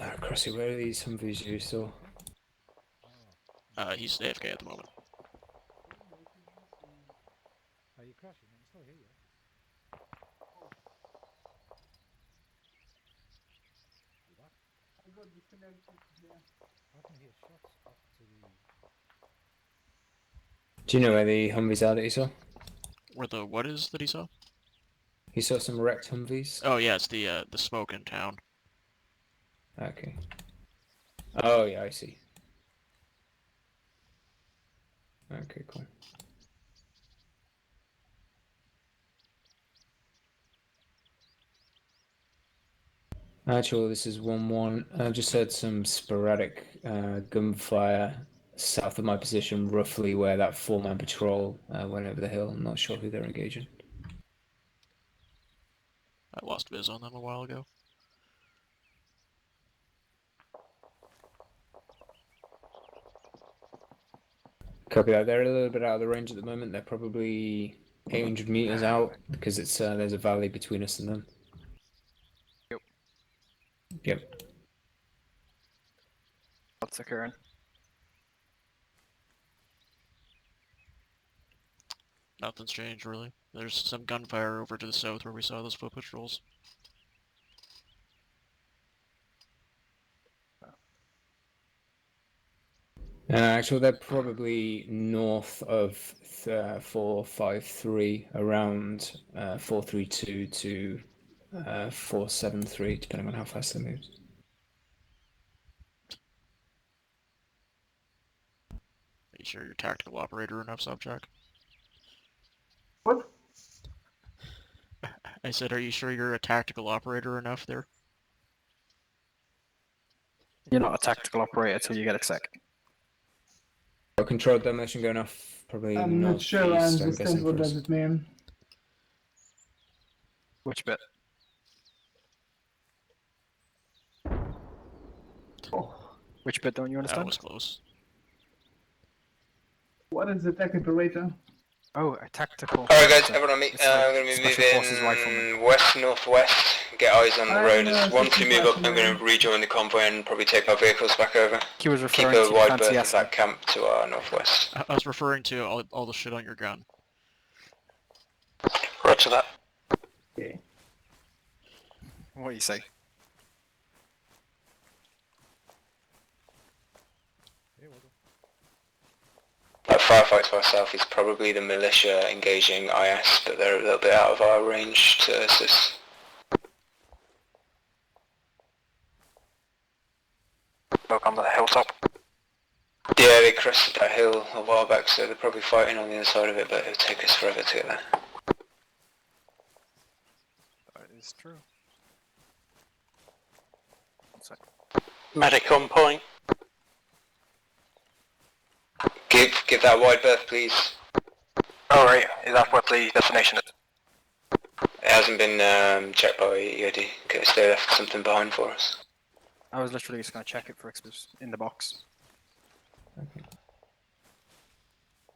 action. Crossy, where are these Humvees you saw? He's AFK at the moment. Are you crashing? I can still hear you. You back? I got disconnected, yeah. I can hear shots up to the... Do you know where the Humvees are that you saw? Where the what is that he saw? He saw some wrecked Humvees? Oh yeah, it's the smoke in town. Okay. Oh yeah, I see. Okay, cool. Actual, this is 1-1. I just heard some sporadic gunfire south of my position, roughly where that 4-man patrol went over the hill. I'm not sure who they're engaging. I lost viz on them a while ago. Copy that. They're a little bit out of the range at the moment. They're probably 800 meters out because it's there's a valley between us and them. Yep. Yep. What's occurring? Nothing's changed really. There's some gunfire over to the south where we saw those foot patrols. Actually, they're probably north of 453, around 432 to 473, depending on how fast they move. Are you sure you're tactical operator enough, Subjack? What? I said, are you sure you're a tactical operator enough there? You're not a tactical operator till you get a sec. Controlled demolition going off, probably I'm not sure I northeast, I'm understand guessing what for us. does it mean. Which bit? Oh, Which bit don't you That understand? was close. what is a tech operator? Oh, a tactical. Alright guys, everyone meet. It's like I'm going to be special forces riflemen. moving west-northwest. Get eyes on the I'm, road. As once you assistant move up, I'm going rifleman. to rejoin the convoy and probably take our vehicles back over. He was Keep referring a to wide fancy berth of ass. that camp to our northwest. I was referring to all the shit on your gun. Roger that. Okay. What do you say? That firefight to our south is probably the militia engaging IS, but they're a little bit out of our range to assist. Look on the hilltop. Yeah, they crested that hill a while back, so they're probably fighting on the other side of it, but it'll take us forever to get there. That is true. One sec. Medic on point. Give that wide berth, please. Alright, is that what the destination is? It hasn't been checked by EOD, because they left something behind for us. I was literally just gonna check it for explosives in the box. Okay.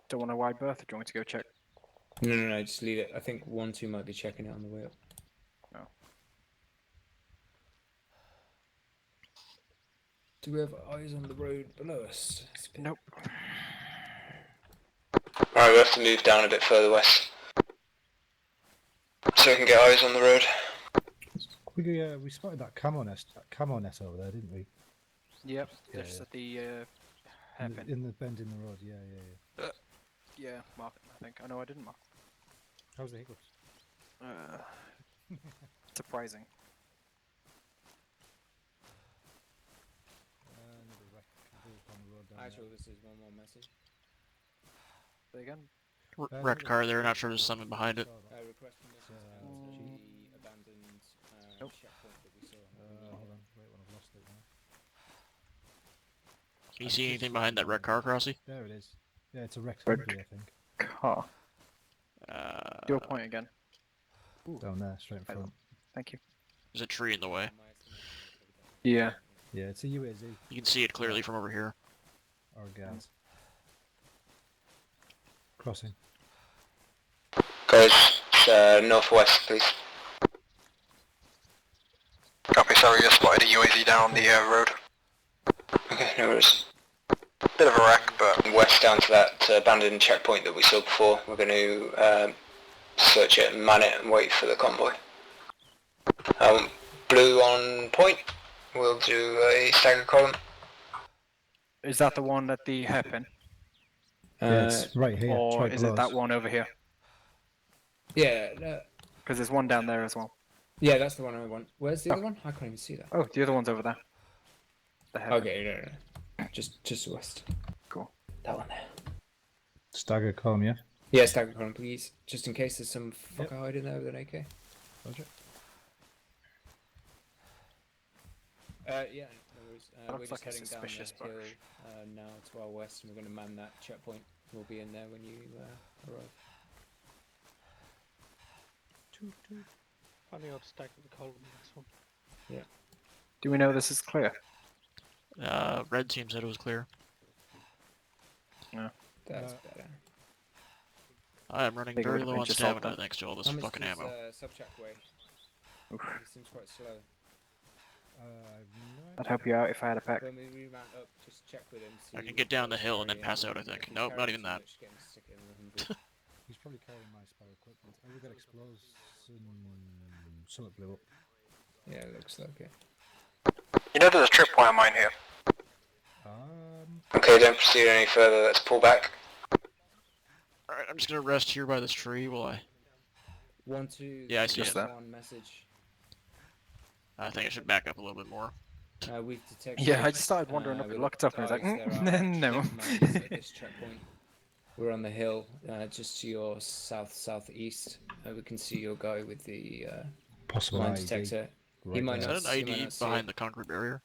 Don't want a wide berth, or do you want me to go check? No, just leave it. I think 1-2 might be checking it on the way up. Oh. Do we have eyes on the road below us? Nope. Alright, we have to move down a bit further west. So we can get eyes on the road. We spotted that camo nest over there, didn't we? Yep, Yeah, just yeah. at the hairpin. In the bend in the road, yeah. Yeah, mark it, I think. Oh no, I didn't mark. How's the hiccups? Surprising. Actually, this is 1-1 message. Say again? Wrecked car there, not sure there's something behind it. Requesting this the abandoned Nope. checkpoint that we saw. Hold on, wait, I've lost it now. Can you see anything behind that wrecked car, Crossy? There it is. Yeah, it's a Rex Red Humvee, I think. Car. Do a point again. Down there, straight in I front. Thank you. There's a tree in the way. Yeah. Yeah, it's a UAZ You can see it clearly from over here. or a gas. Crossing. Guys, northwest, please. Copy, sorry, you spotted a UAZ down the road. Okay, no worries. Bit of a wreck, but West down to that abandoned checkpoint that we saw before. We're going to search it and man it and wait for the convoy. Blue on point. We'll do a stagger column. Is that the one at the hairpin? Yeah, it's right here. it's Or right is below it that us. one over here? Yeah, no, Because there's one down there as well. yeah, that's the one I want. Where's the other one? I can't even see that. Oh, the other one's over there. The hairpin. Okay, no. Just west. Cool. That one there. Stagger column, yeah? Yeah, stagger column, please. Just in case there's some fucker hiding there with an AK. Roger. Yeah, no worries. That We're looks just like a heading down the suspicious hill bush. now to our west, and we're going to man that checkpoint. We'll be in there when you arrive. Funny old stack of the column in this one. Yeah. Do we know this is clear? Red team said it was clear. No. That's better. I am running Think it very would've low been on just stamina open. thanks to all this How much fucking does, ammo. Subtract weigh? Oof. He seems quite slow. I'd help you out if I had a pack. When we remount up, just check with him. I see can get down the what's hill and then carrying, pass out, I if think. he Nope, not carries even too that. much, get him to stick it in the Humvee. He's probably carrying my spare equipment. Oh, we got explosions. Something blew up. Yeah, it looks like it. You know there's a tripwire mine here. Okay, don't proceed any further, let's pull back. Alright, I'm just gonna rest here by this tree while I... 1, 2, Yeah, I see it. one message. I think I should back up a little bit more. We've detected. Yeah, I just started wandering up we and looked up and I was guys, like, there are no. mines at this checkpoint. We're on the hill, just to your southeast. We can see your guy with the Possible mine ID. detector. He Right might Is there. that not. an he might ID not see behind it. the concrete barrier?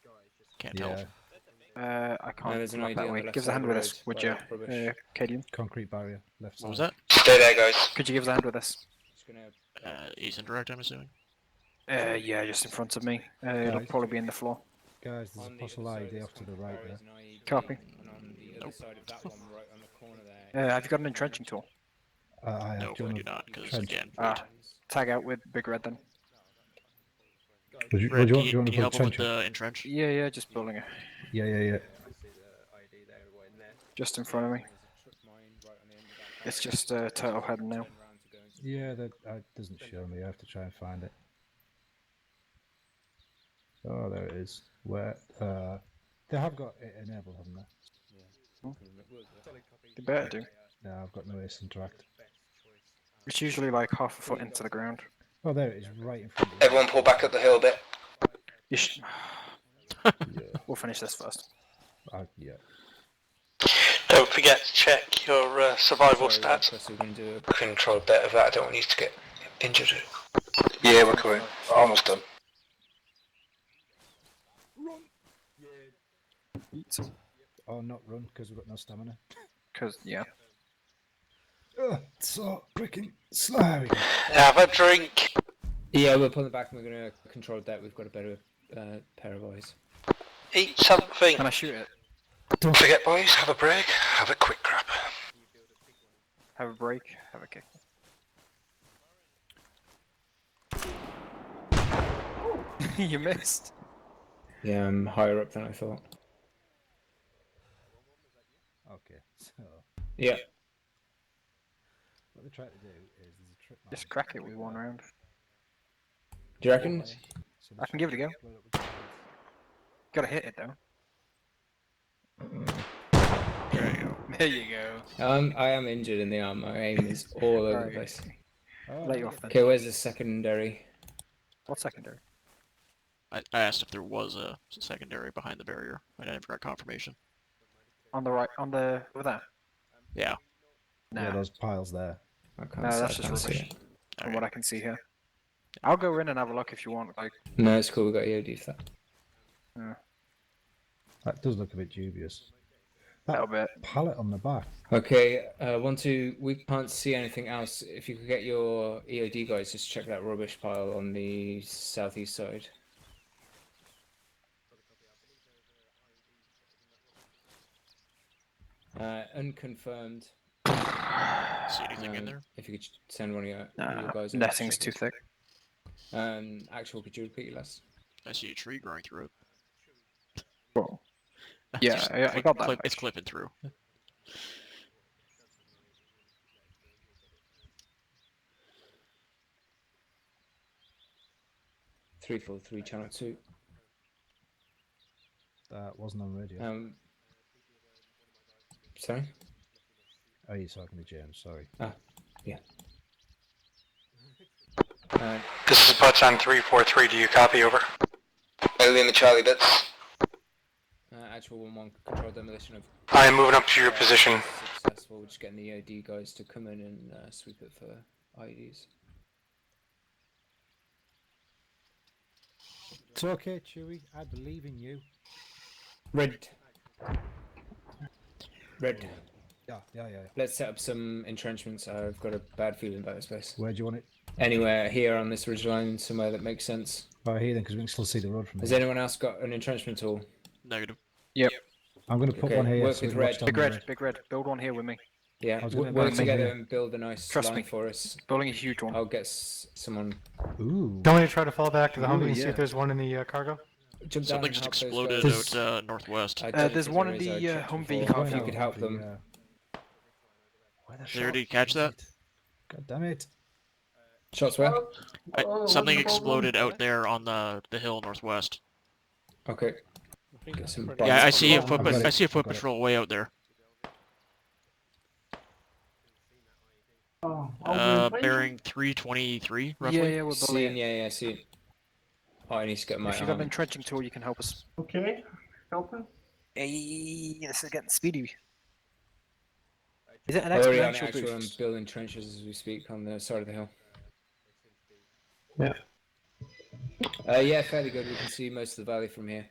Can't Yeah. tell. I can't there's an look ID that on way. the left Give us a side hand of with the us, road, would you, by rubbish. Cadian? Concrete barrier, left side. What was that? Stay there, guys. Could you give us a hand with us? Just gonna. East and direct, I'm assuming. Yeah, just in front of me. It'll Guys. probably be in the floor. Guys, there's a On the possible other side of ID this off to the concrete right barrier there. is an IED, Copy. And on the other Nope. side of that one, right on the corner there. Have you got an entrenching tool? I have. No, do you I wanna do not, because trench? again, Tag out with Big Red then. Would you, Red, would you can want, you, do you want can to you put help him with trench? the entrench? Yeah, just building it. Yeah. Just in front of me. It's just turtle heading now. Yeah, that doesn't show me. I have to try and find it. Oh, there it is. Where? They have got it enabled, haven't they? You better do. No, I've got no ace interact. It's usually like half a foot into the ground. Oh, there it is, right in front of you. Everyone pull back up the hill a bit. You sh Yeah. We'll finish this first. Yeah. Don't forget to check your survival stats. We're gonna do Control bit of that, I don't want you to get injured. Yeah, we're coming. Almost done. Or not run, because we've got no stamina. Because, yeah. Ugh, so freaking slow. Have a drink. Yeah, we're pulling back and we're gonna control that. We've got a better pair of eyes. Eat something. Can I shoot it? Don't forget, boys, have a break, have a quick grab. Have a break, have a kick. You missed. Yeah, I'm higher up than I thought. Okay, so Yeah. what they're trying to do is there's a trip. Just crack it with one round. Do you reckon? So I can give it a go. Gotta hit it though. There you go. There you go. I am injured in the arm. My aim is all over the Alright. place. Let you off then. Okay, where's the secondary? What secondary? I asked if there was a secondary behind the barrier. I never got confirmation. On the right, over there? Yeah. Yeah, Nah, those piles there. I can't no, see, that's I just can't see rubbish. it. From what I can see here. I'll go in and have a look if you want. Like, No, it's cool. We got EOD for that. That does look a bit dubious. a little bit. Pallet on the back. Okay, 1, 2. We can't see anything else. If you could get your EOD guys, just check that rubbish pile on the southeast side. Unconfirmed. See anything in there? If you could send one of your Nah, guys. over to netting's check too it. thick. Actual, could you repeat your last? I see a tree growing through it. Whoa. Yeah, Just I got that. It's clipping through. 343 channel 2. That wasn't on radio. Sorry? Oh, you're talking to James, sorry. Yeah. This is Button 343, do you copy, over? Only in the Charlie bits. Actual 1-1 control demolition of. I am moving up to your position. Successful. We're just getting the EOD guys to come in and sweep it for IEDs. It's okay, Chewie. I believe in you. Red. Red. Yeah. Let's set up some entrenchments. I've got a bad feeling about this place. Where do you want it? Anywhere here on this ridgeline, somewhere that makes sense. Right here then, because we can still see the road from Has here. anyone else got an entrenchment tool? Negative. Yep. I'm going to put Okay, one here. work so we with can watch Red. down Big the red, red. big red. Build one here with me. Yeah, I was gonna work build together here. and build a nice Trust line me. for us. Building a huge one. I'll get someone. Ooh. Don't we try to fall back to the Humvee and see yeah. if there's one in the cargo? Jump down Something and just help those exploded guys. out northwest. I don't There's think one there in is, I the checked Humvee before. car If you fuel. could help them. Where the Did you already shot? catch that? God damn it. Shots where? Something exploded out there on the hill northwest. Okay. Get some Yeah, I bugs. see a I've got it. I see a foot I've got it. patrol way out there. Oh, Bearing 323 roughly. Yeah, we're See, building it. yeah, see it. Oh, I need to get my If you got an arm. entrenching tool, you can help us. okay. Helping. Hey, this is getting speedy. Is it an Already on exponential actual, I'm boost? building trenches as we speak on the side of the hill. Yeah. Yeah, fairly good. We can see most of the valley from here.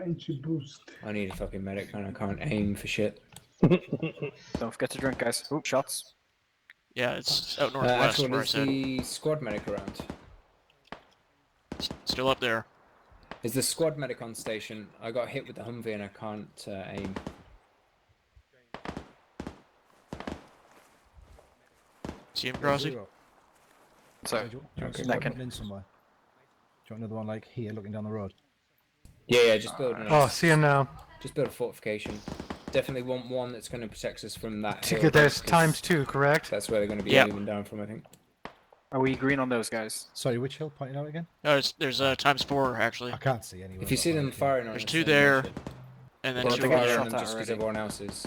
Energy boost. I need a fucking medic and I can't aim for shit. Don't forget to drink, guys. Oop, shots. Yeah, it's out northwest Actual, where I is said. the squad medic around? Still up there. Is the squad medic on station? I got hit with the Humvee and I can't aim. See him, Grossi? So, Do you want okay. someone putting in somewhere? Do you want another one like here looking down the road? Yeah, just build a Oh, see him now. Just build a fortification. Definitely want one that's going to protect us from that To hill. get there's because ×2, correct? That's where they're going to be Yeah. aiming down from, I think. Are we green on those guys? Sorry, which hill pointing out again? No, there's ×4 actually. I can't see anywhere. If you see them firing on There's us, two then there, mention it. and then Don't two they get over fire there. on shot them at just because already? everyone else is.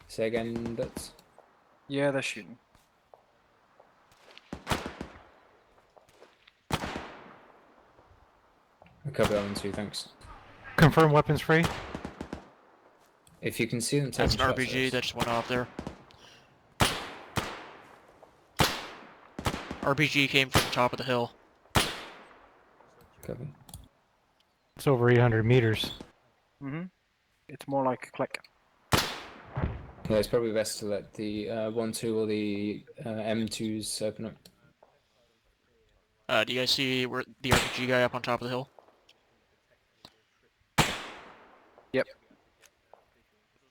Say again, Butts. Yeah, they're shooting. I cover that one too, thanks. Confirm weapons free. If you can see them That's taking an shots at RPG us. that just went off there. RPG came from the top of the hill. Copy. It's over 800 meters. Mm-hmm. It's more like a click. Yeah, it's probably best to let the 1-2 or the M2s open up. Do you guys see where the RPG guy up on top of the hill? Yep.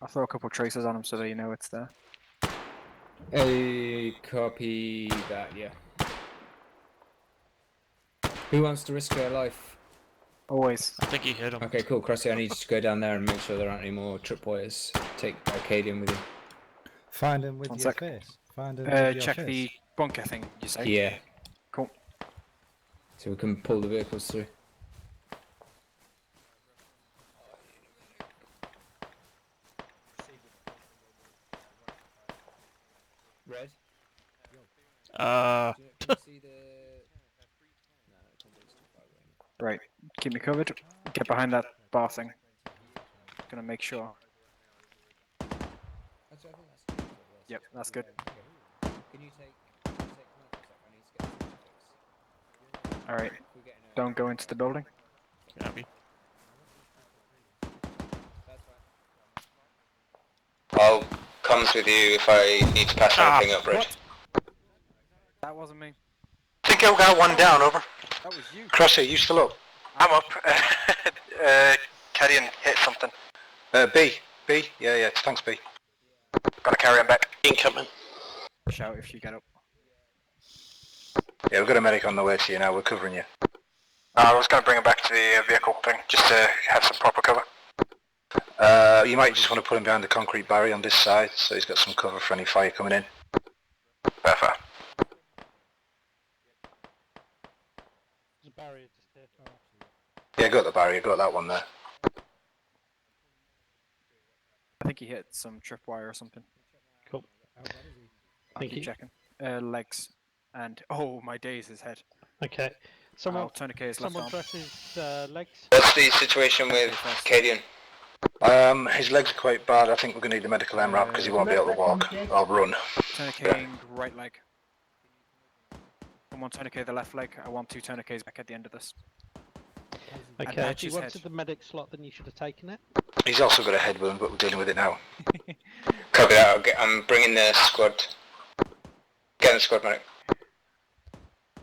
I'll throw a couple traces on them so that you know it's there. Copy that, yeah. Who wants to risk their life? Always. I think he hit him. Okay, cool. Crossy, I need you to go down there and make sure there aren't any more tripwires. Take Arcadian with you. Find them with One your sec. face. Find them with your Check face. the bunker thing, you say? Yeah. Cool. So we can pull the vehicles through. Red? Right. Keep me covered. Get behind that bar thing. Gonna make sure. Yep, that's good. Alright. Don't go into the building. Copy. I'll comes with you if I need to pass anything up, Red. That wasn't me. I think I got one down, over. That was you. Crossy, you still up? I'm up. Carrion hit something. B. Yeah, thanks, B. Gotta carry him back. Incoming. Shout if you get up. Yeah, we've got a medic on the way to you now, we're covering you. I was gonna bring him back to the vehicle thing, just to have some proper cover. You might just want to put him behind the concrete barrier on this side, so he's got some cover for any fire coming in. Perfect. There's a barrier just here. Yeah, got the barrier, got that one there. I think he hit some tripwire or something. Cool. I'll Thank keep you. checking. Legs. And, oh, my days, his head. Okay. Someone, I'll tourniquet his left someone arm. press his legs. What's the situation with Cadian? His legs are quite bad. I think we're going to need the medical MRAP because he won't be able to walk or run. Tourniqueting right leg. Someone tourniquet the left leg. I want 2 tourniquets back at the end of this. And Okay, patch if you his wanted head. the medic slot, then you should have taken it. He's also got a head wound, but we're dealing with it now. Copy that. I'm bringing the squad. Get the squad medic.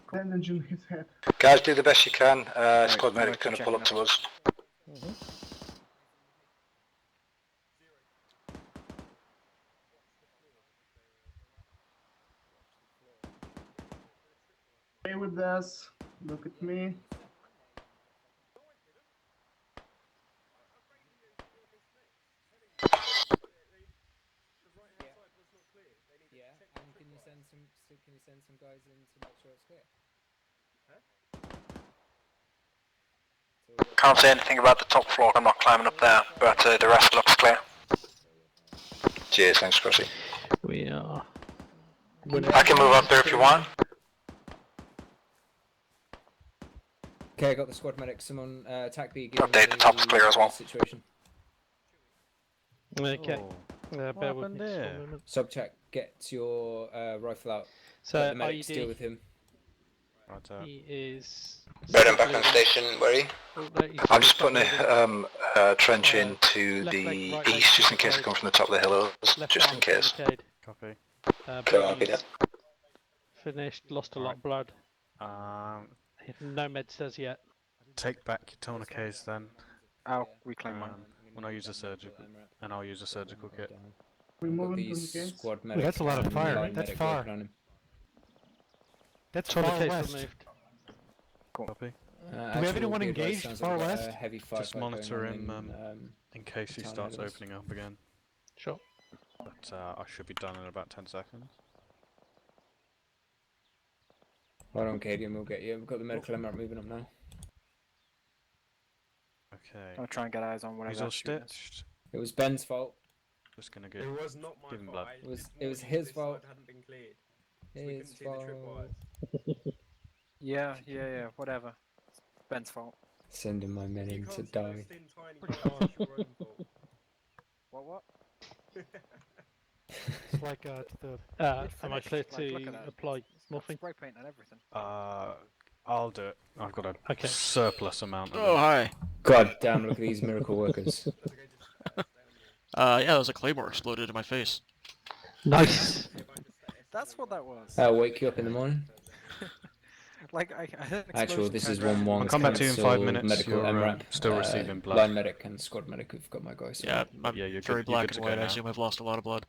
Bandaging his head. Guys, do the best you can. Squad I'm medic's going to pull up to us. Stay with us. Look at me. Yeah, and can you send some guys in to make sure it's clear? Can't say anything about the top floor, I'm not climbing up there, but the rest looks clear. Cheers, thanks, Crossy. We are. I can move up there if you want. Okay, I got the squad medic. Someone attack B. Update, the top's clear as well. Situation. Okay. Bear with happened me just there? 1 moment. Subcheck, get your rifle out. So, Let the medics IED. deal with him. Right, He is. Roden back on station. Where are you? Oh, no, he's I'm just got putting loaded. a trench in to left the leg, right leg, east, just in case they tourniquet. come from the top of the hills, Left just arm in case. tourniqueted. Copy. Cool, But I'll be he's there. finished, lost a lot of blood. Um, No meds as yet. take back your tourniquets then. I'll reclaim mine. When I use a surgical, and I'll use a surgical kit. Got Removing these tourniquets. squad Ooh, medic. that's a lot of and fire. line That's medic far. working on him. That's far Tourniquets west. removed. Copy. Do we have anyone engaged far west? Heavy Just firefight monitor going on him in case he town starts areas. opening up again. Sure. But I should be done in about 10 seconds. Hold on, Katie, and we'll get you. We've got the medical MRAP moving up now. Okay. I'll try and get eyes on whatever. He's all that shooting is. stitched. It was Ben's fault. Just gonna get. It was not my give him fault. blood. I- It was- this it was morning his this fault. side hadn't been cleared, so we couldn't His see the tripwires. Yeah, whatever. It's Ben's fault. Sending my men You in can't to see those die. thin, tiny wires, it's your own fault. What? It's like to the. Am I clear Like, look to at that. apply It's got morphine? spray paint and everything. I'll do it. I've got a Okay. surplus amount of Oh, it. hi. God damn, look at these miracle workers. Yeah, there was a claymore exploded in my face. Nice. That's what that was. I'll wake you up in the morning. Like I had an Actual, explosion this is turned around. 1-1. I'll come back to you in 5 cancelled minutes. Medical You're MRAP. still receiving blood. Line medic and squad medic have got my guys. Yeah, I'm Yeah, you're very good- you're black good to and go white. I now. assume I've lost a lot of blood.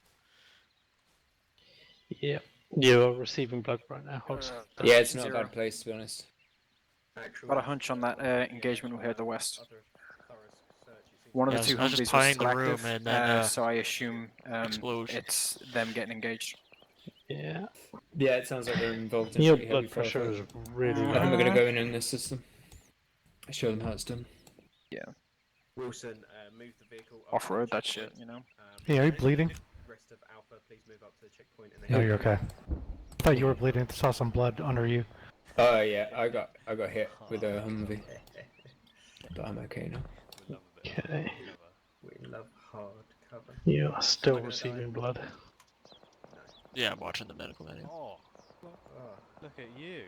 Yeah. You're receiving blood right now. Yeah, it's not a Zero. bad place to be honest. Got a hunch on that engagement we heard the west. One of Yeah, the two I was Humvees just was pieing still the room active, and then, so I assume explosion. it's them getting engaged. Yeah. Yeah, it sounds like they're involved in Your pretty heavy blood pressure firefight. is really I think we're going to go in this system. Show them how it's done. Yeah. Wilson, move the vehicle up Off road, to the that shit, checkpoint. you know. Hey, are you bleeding? Rest of Alpha, please move up to the checkpoint. And No, you're okay. I thought you were bleeding. I saw some blood under you. Oh yeah, I got hit with a Humvee, but I'm okay now. Okay. We love hard cover. You are still receiving blood. Yeah, I'm watching the medical menu. Oh, look at you,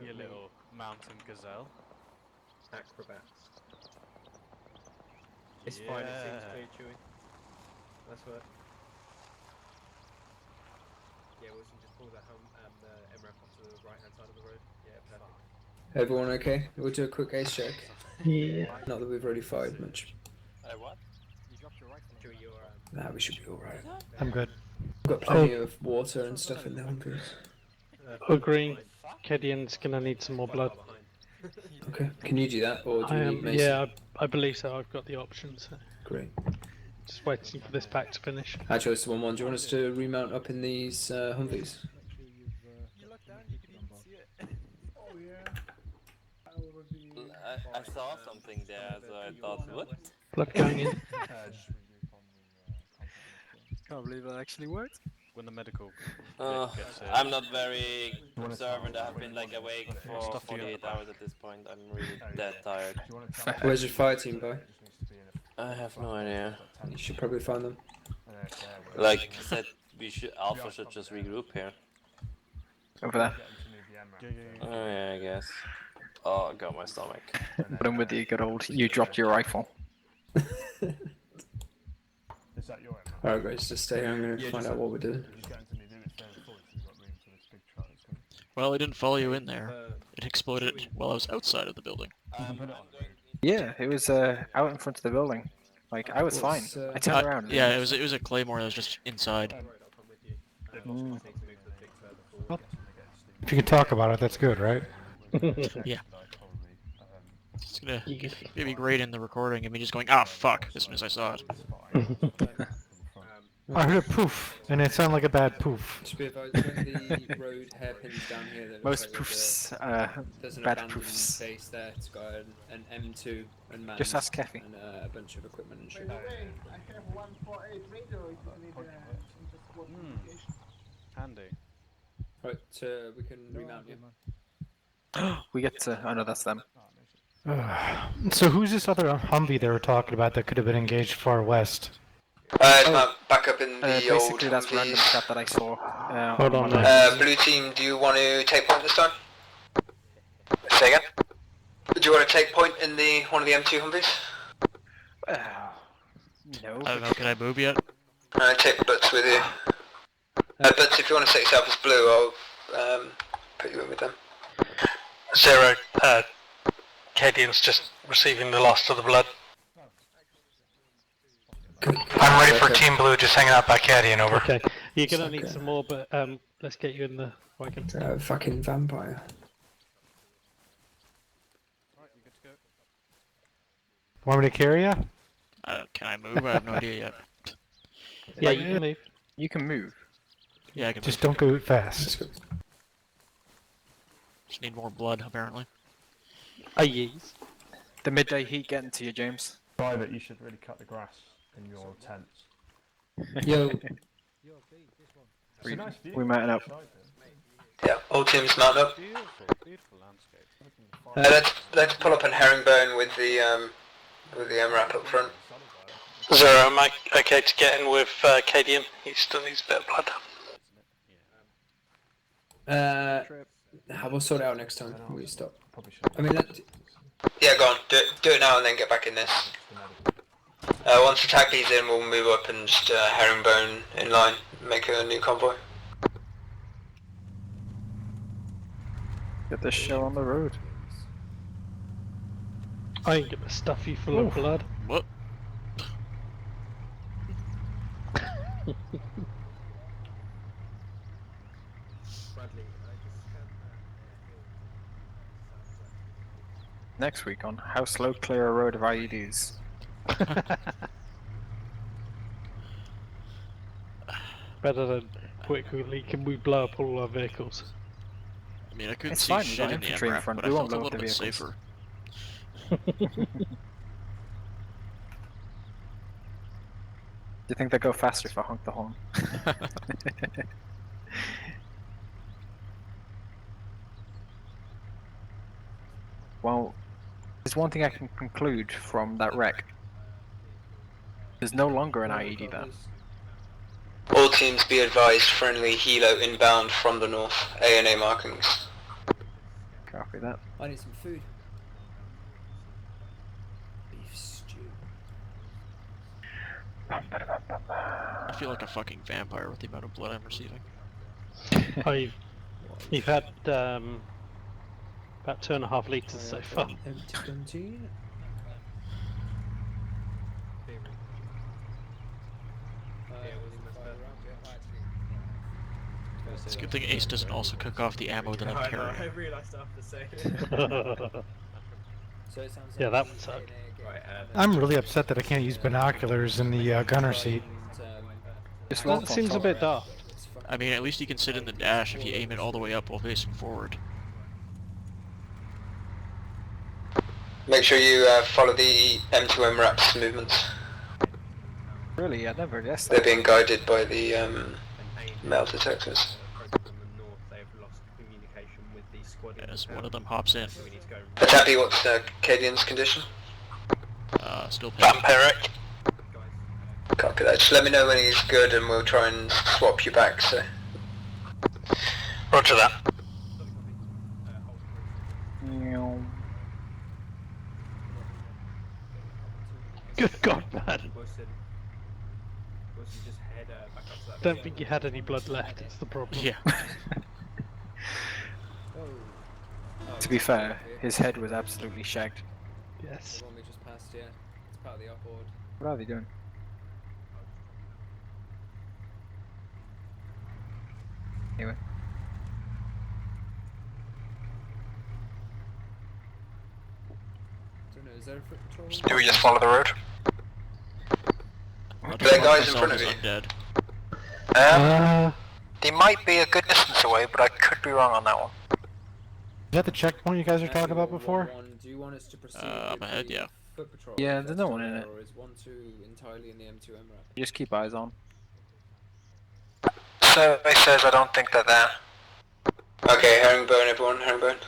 you little mountain gazelle. Acrobats. It's fine, it seems clear, Chewy. That's what. Yeah, Wilson, just pull the MRAP off to the right hand side of the road. Yeah, perfect. Everyone okay? We'll do a quick ace check. Yeah. Not that we've already fired much. What? You dropped your rifle. Chewy, you're Nah, we should be alright. I'm good. We've got plenty of water and stuff in the Humvees. Agreeing. Kedian's gonna need some more blood. Okay, can you do that, or do I you am, need Mason? yeah, I believe so. I've got the option. So Great. just waiting for this pack to finish. Actually, it's 1-1. Do you want us to remount up in these Humvees? You looked down, you couldn't even see it. Oh yeah. I already. I saw something there, so I thought, what? Blood going in. Can't believe that actually worked. When the medical gets here. I'm not very observant. I have been like awake for Stuff you 48 hours at this point. I'm really dead tired. Where's your fire team, boy? I have no idea. You should probably find them. Like I said, Alpha should just regroup here. Over there. Oh yeah, I guess. Oh, I got my stomach. But I'm with you, good old. You dropped your rifle. Is that your MRAP? Alright guys, just stay here, I'm gonna find out what we're doing. Just get into the limits there forward so we've got room for this big truck that's coming. Well, I didn't follow you in there. It exploded while I was outside of the building. You can put it on the road. Yeah, it was out in front of the building. Like, I was fine. I turned around. Yeah, it was a claymore that was just inside. If you can talk about it, that's good, right? Yeah. It's gonna be great in the recording of me just going, ah, fuck, as soon as I saw it. I heard a poof, and it sounded like a bad poof. Just be advised when the road hairpins down here. That Most like poofs, there's an bad abandoned poofs. base there. It's got an M2 and man Just ask Keffy. and a bunch of equipment and shit. By the way, I have 148 radio if you need intersport communication. Handy. Right, we can remount you. We get to. Oh no, that's them. So who's this other Humvee they were talking about that could have been engaged far west? It's back up in the old Basically, that's random Humvees. crap that I saw. Hold on, Blue team, do you want to take point this time? Say again? Do you want to take point in one of the M2 Humvees? No. I don't know, can I move yet? Take Butts with you. Butts, if you want to set yourself as blue, I'll put you in with them. 0, Cadian's just receiving the last of the blood. I'm ready for Team Blue, just hanging out by Cadian, over. Okay, you're gonna need some more, but let's get you in the wagon. Fucking vampire. Want me to carry ya? Can I move? I have no idea yet. Yeah, you can move. You can move. Yeah, I can Just move. don't go fast. Just need more blood, apparently. Oh, yes. The midday heat getting to you, James. Private, you should really cut the grass in your tents. Yo. It's a nice view. We mounted up. Yeah, all teams mount up. Beautiful, beautiful landscape. Let's pull up in Herringbone with the MRAP up front. 0, am I okay to get in with Cadian? He still needs a bit of blood. We'll sort it out next time. We stop. Probably should. I mean, Yeah, go on. Do it now and then get back in this. Once the tag leads in, we'll move up and just herringbone in line, make a new convoy. Get this show on the road. I ain't gonna stuff you full of blood. What? Next week on How Slow Clear a Road of IEDs. Better than quickly can we blow up all our vehicles? I mean, I couldn't It's see fine, we've shit got in the infantry in MRAP, front, but I we won't felt a blow up little the bit vehicles. safer. Do you think they go faster if I honk the horn? Well, there's one thing I can conclude from that wreck. There's no longer an IED there. All teams be advised, friendly helo inbound from the north, ANA markings. Copy that. I need some food. Beef stew. I feel like a fucking vampire with the amount of blood I'm receiving. You've had about 2.5 litres so far. Empty. It's a good thing Ace doesn't also cook off the ammo that I'm carrying. I realised after saying it. Yeah, that would suck. I'm really upset that I can't use binoculars in the gunner seat. That seems a bit daft. I mean, at least you can sit in the dash if you aim it all the way up while facing forward. Make sure you follow the M2 MRAP's movements. Really, I never guessed They're that. being guided by the metal detectors. As one of them hops in. Tappy, what's Cadian's condition? Still paying. Vampiric. Copy that. Just let me know when he's good and we'll try and swap you back, so. Roger that. Good God, man. Wilson, just head back up to that. Don't think you had any blood left. It's the problem. Yeah. To be fair, his head was absolutely shagged. Yes. The one we just passed, yeah. It's part of the upboard. What are they doing? Anyway. Don't know, is there a foot patrol? Do we just follow the road? There are guys in front of you. Dead. They might be a good distance away, but I could be wrong on that one. Is that the checkpoint you guys were talking about before? Do you want us to proceed I'm with ahead, the yeah. foot patrol? Yeah, there's no one in it. Or is 1-2 entirely in the M2 MRAP? Just keep eyes on. Survey says I don't think they're there. Okay, herringbone everyone, herringbone.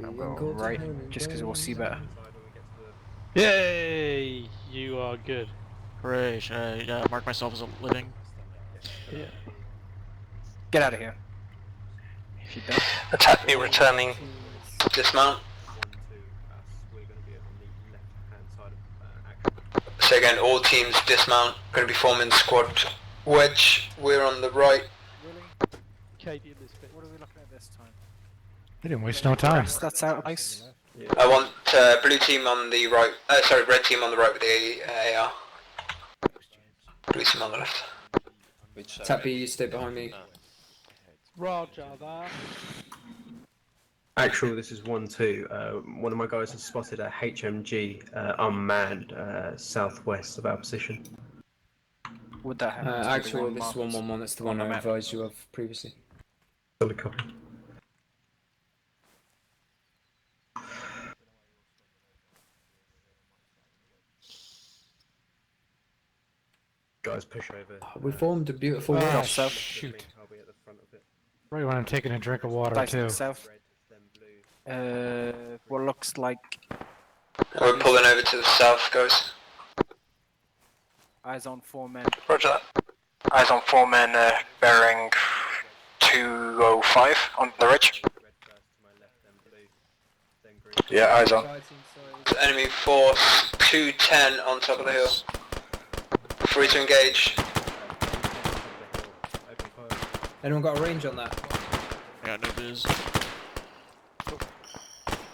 I'll go right, just because we'll see better. Yay! You are good. Hooray, should I mark myself as a living? Yeah. Get out of here. If you don't. Attack me returning. Dismount. 1-2 us. We're going to be on the left-hand side of action. So again, all teams dismount. Going to be forming squad wedge. We're on the right. Katie in this bit. What are we looking at this time? They didn't waste no time. That's out of place. I want blue team on the right. Sorry, red team on the right with the AR. Blue team on the left. Tappy, you stay behind me. Roger that. Actual, this is 1-2. One of my guys has spotted a HMG unmanned southwest of our position. Would that happen? Actually, this is 111. That's the one I advised you of previously. Solid copy. Guys, push over. We formed a beautiful Ah, wall. shoot. I'll be at the front of it. Right when I'm taking a drink of water Nice too. south. Red, then blue. What looks like We're pulling over to the south, guys. eyes on 4 men. Roger that. Eyes on 4 men bearing 205 on the ridge. Red first to my left, then blue, then green. Yeah, eyes on. Enemy force 210 on top of the hill. Free to engage. Open fire. Anyone got a range on that? I got no biz.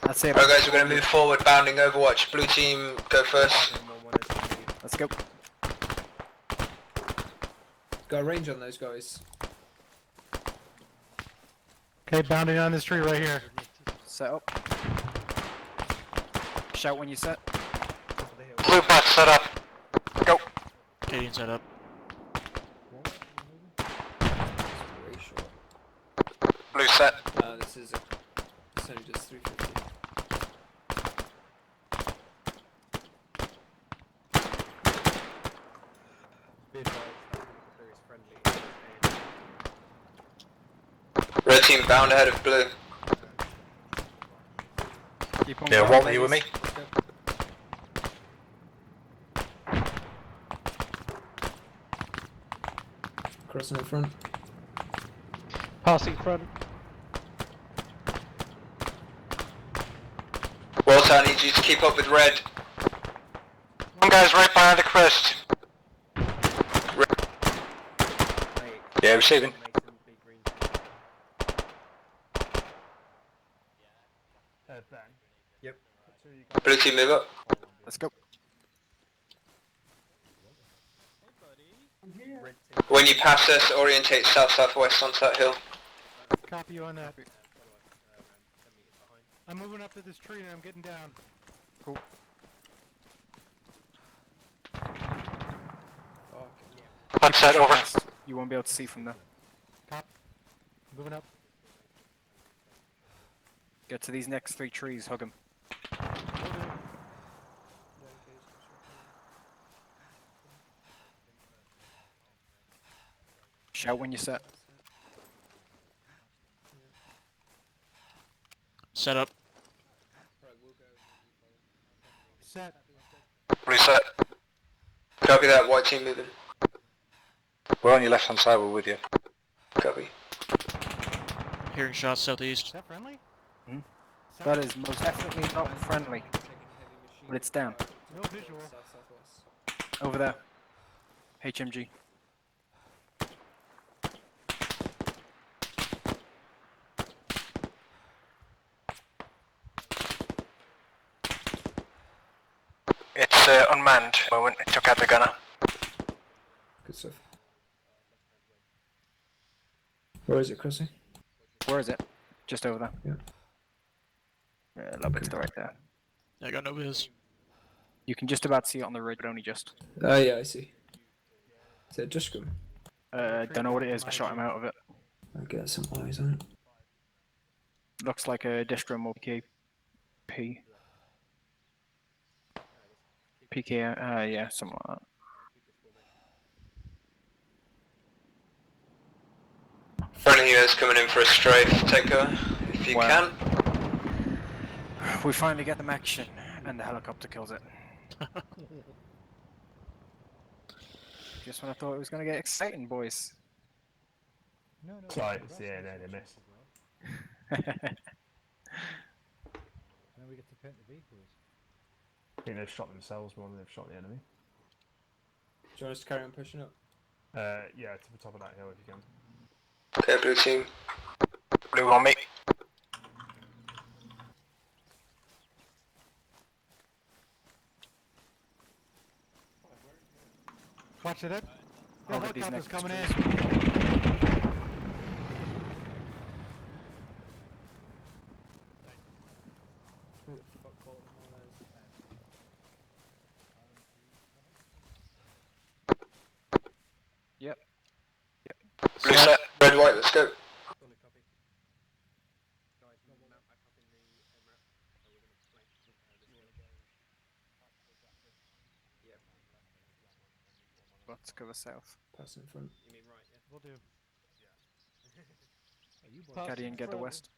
That's it. Alright guys, we're going to move forward, bounding overwatch. Blue team, go first. Let's go. Got a range on those guys. Okay, bounding on this tree right here. Set up. Shout when you set. Blue path set up. Go. Canadian set up. Blue set. This is it's only just 350. Red team bound ahead of blue. Keep on Yeah, going, Walt, you with me? ladies. Crossing in front. Passing front. Walter, I need you to keep up with red. One guy's right behind the crest. Yeah, receiving. Yep. Blue team, move up. Let's go. When you pass us, orientate south-southwest onto that hill. Copy you on that. I'm moving up to this tree and I'm getting down. Cool. Upset over. You won't be able to see from there. Cop. Moving up. Get to these next 3 trees, hug them. Shout when you set. Set up. Set. Blue set. Copy that, white team moving. We're on your left hand side, we're with you. Copy. Hearing shots southeast. Is that friendly? That is most definitely not friendly. But it's down. No visual. South-southwest. Over there. HMG. It's unmanned. Moment, it took out the gunner. Good stuff. Where is it, Crossy? Where is it? Just over there. Yeah. A little bit to the right there. I got no viz. You can just about see it on the ridge, but only just. Oh yeah, I see. Is it a Discrim? Don't know what it is, but shot him out of it. I'll get some eyes on it. Looks like a Discrim or PKP. PK, yeah, something like that. Friendly units coming in for a strafe. Take her if you Wow. can. We finally get them action, and the helicopter kills it. Just when I thought it was going to get exciting, boys. Sorry, yeah, no, they missed. And then we get to paint the vehicles. I think they've shot themselves more than they've shot the enemy. Do you want us to carry on pushing up? Yeah, to the top of that hill if you can. Okay, blue team. Blue on me. Watch it. The Over these helicopter's next coming trees. in. Yep. Blue set. Red, white, let's go. Let's go south. Pass in front. You mean right, yeah? We'll do. Are you boys Caddy and get the west.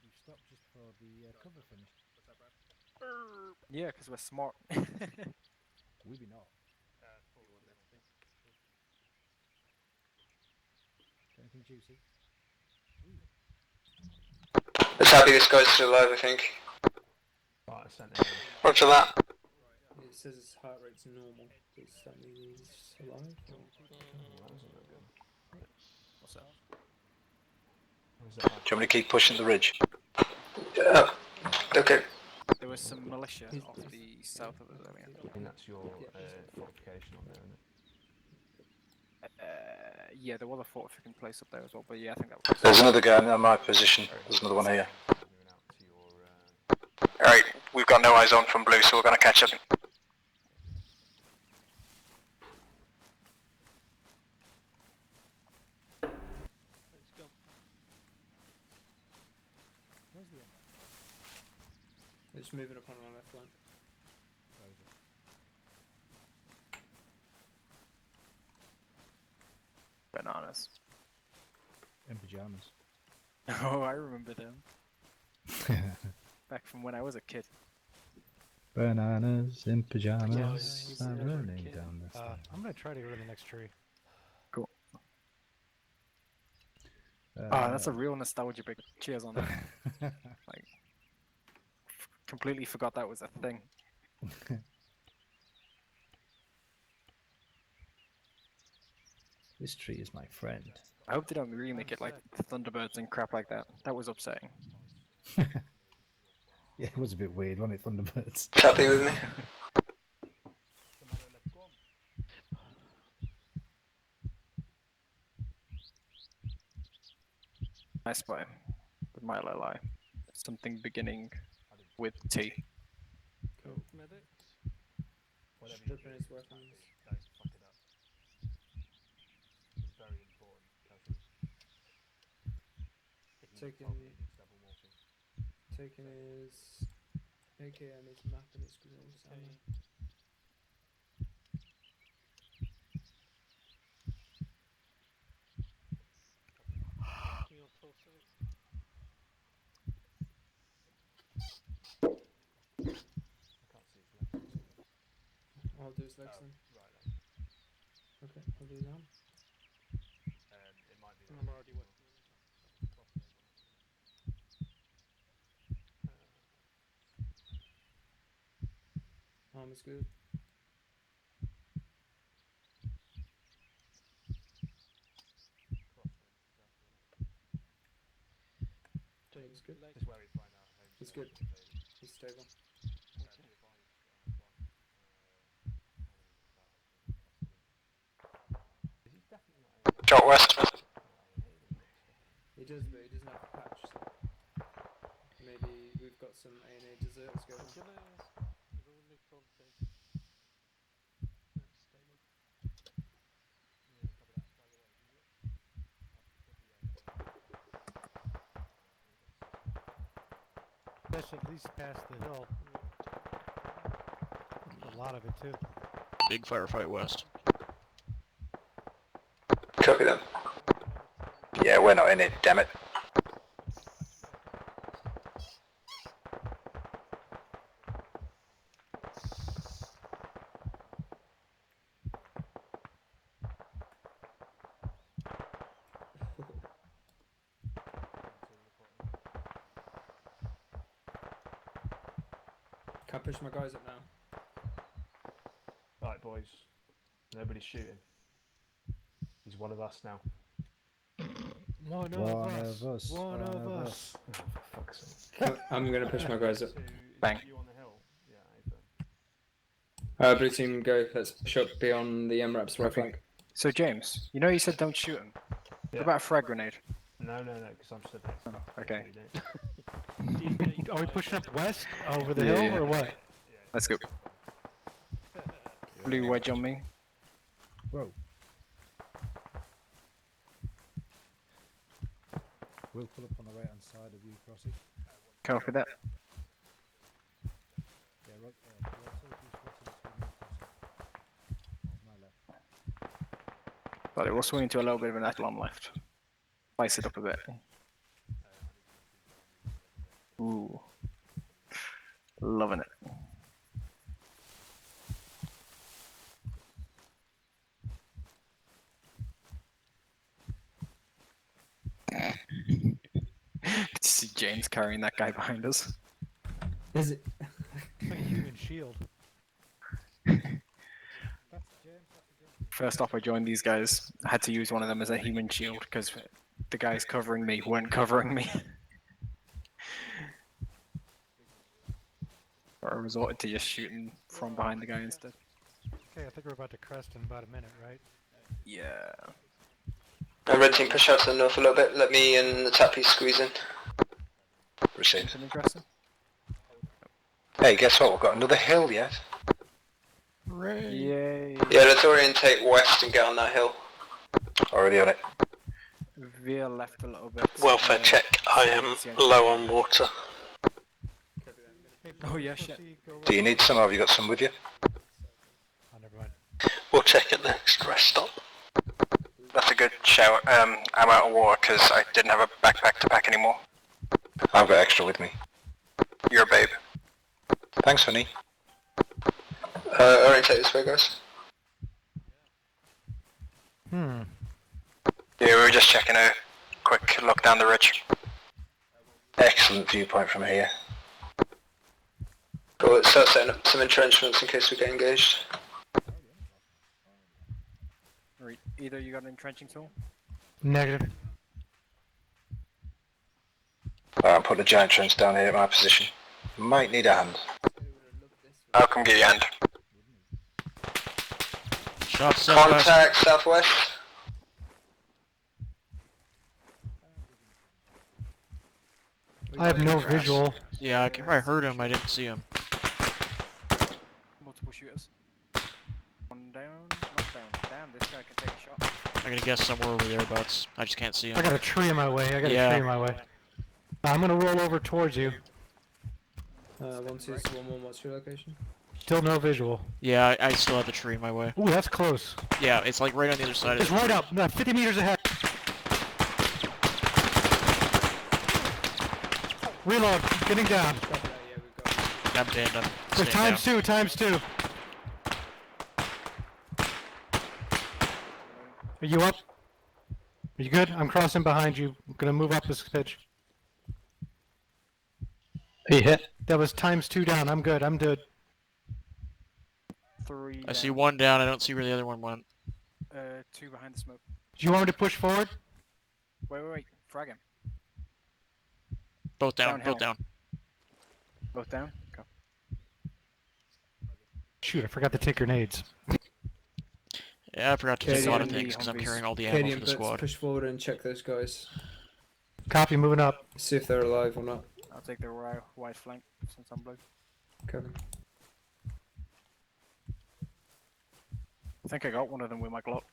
You stopped just before the cover finished. Yeah, because we're smart. We be not. Anything juicy? Let's happy this guy's still alive, I think. Right, I sent it. Roger that. It says his heart rate's normal. Does that mean he's alive? Or? What's that? Do you want me to keep pushing the ridge? Okay. There was some militia off the south of us earlier. I think that's your fortification on there, isn't it? Yeah, there was a fortification place up there as well, but yeah, I think that was. There's another guy in my position. There's another one here. Alright, we've got no eyes on from blue, so we're going to catch up. They're just moving up on our left flank. Bananas. In pyjamas. Oh, I remember them. Back from when I was a kid. Bananas in pyjamas. Yes. I'm running down this. I'm gonna try to go to the next tree. Cool. That's a real nostalgia big cheers on that. Like, completely forgot that was a thing. This tree is my friend. I hope they don't remake it like Thunderbirds and crap like that. That was upsetting. Yeah, it was a bit weird, wasn't it, Thunderbirds? Happy with me? I spy. With my lie. Something beginning with T. Cool. Stripping his weapons. Taking his AK and his map and his gross ammo. I'll do his legs then. Okay, I'll do that. I'm already with Armor's good. James good. He's good. He's stable. Shot west. He does, but he doesn't have a patch, so maybe we've got some A&A deserters going on. That's at least past the hill. A lot of it too. Big firefight west. Copy that. Yeah, we're not in it, damn it. Can I push my guys up now? Right, boys. Nobody's shooting. He's one of us now. One of us. One of us. Oh, for fuck's sake. I'm gonna push my guys up. Bang. You on the hill? Yeah, over. Blue team, go. Let's push up beyond the MRAP's right flank. So James, you know you said don't shoot him. Yeah. What about a frag grenade? No, because I'm stood next to him. Okay. Are we pushing up west over the Yeah, hill yeah. or what? Let's go. Blue wedge on me. Whoa. We'll pull up on the right hand side of you, Crossy. Copy that. Yeah, right there. Yeah, so if you switch it between you, Crossy. On my left. But it will swing into a little bit of an echelon left. Spice it up a bit. Ooh. Loving it. Did you see James carrying that guy behind us? Is it? It's like a human shield. First off, I joined these guys. I had to use one of them as a human shield because the guys covering me weren't covering me. Or I resorted to just shooting from behind the guy instead. Okay, I think we're about to crest in about a minute, right? Yeah. Red team, push out to the north a little bit. Let me and the tappy squeeze in. Received. Something aggressive? Hey, guess what? We've got another hill yet. Yay. Yeah, let's orientate west and get on that hill. Already on it. Veer left a little bit. Welfare check. I am low on water. Oh yeah, shit. Do you need some or have you got some with you? Oh, never mind. We'll check at the next rest stop. That's a good shout. I'm out of water because I didn't have a backpack to pack anymore. I've got extra with me. You're a babe. Thanks, honey. Orientate this way, guys. Hmm. Yeah, we were just checking a quick look down the ridge. Excellent viewpoint from here. Cool, let's start setting up some entrenchments in case we get engaged. Right. Either you got an entrenching tool? Negative. I'm putting a giant trench down here at my position. Might need a hand. I'll come give you a hand. Shots southwest. Contact southwest. I have no visual. Yeah, I heard him. I didn't see him. Multiple shooters. One down, not down. Damn, this guy can take a shot. I'm gonna guess somewhere over thereabouts. I just can't see him. I got a tree in my way. I got a tree in my way. I'm gonna roll over towards you. 1-2-1-1. What's your location? Still no visual. Yeah, I still have the tree in my way. Ooh, that's close. Yeah, it's like right on the other side of It's the right tree. up, 50 meters ahead. Reload, getting down. I'm dead. I'm So staying down. times two. Are you up? Are you good? I'm crossing behind you. I'm gonna move up this pitch. He hit. That was ×2 down. I'm good. I'm good. 3 I see down. one down. I don't see where the other one went. 2 behind the smoke. Do you want me to push forward? Wait. Frag him. Both down. Downhill. Both down. Both down? Go. Shoot, I forgot to take grenades. Yeah, I forgot to take a lot of Cadian, things because I'm Humvees. carrying all the ammo Cadian, for the let's squad. push forward and check those guys. Copy, moving up. See if they're alive or not. I'll take the wide flank since I'm blue. Coming. I think I got one of them with my Glock.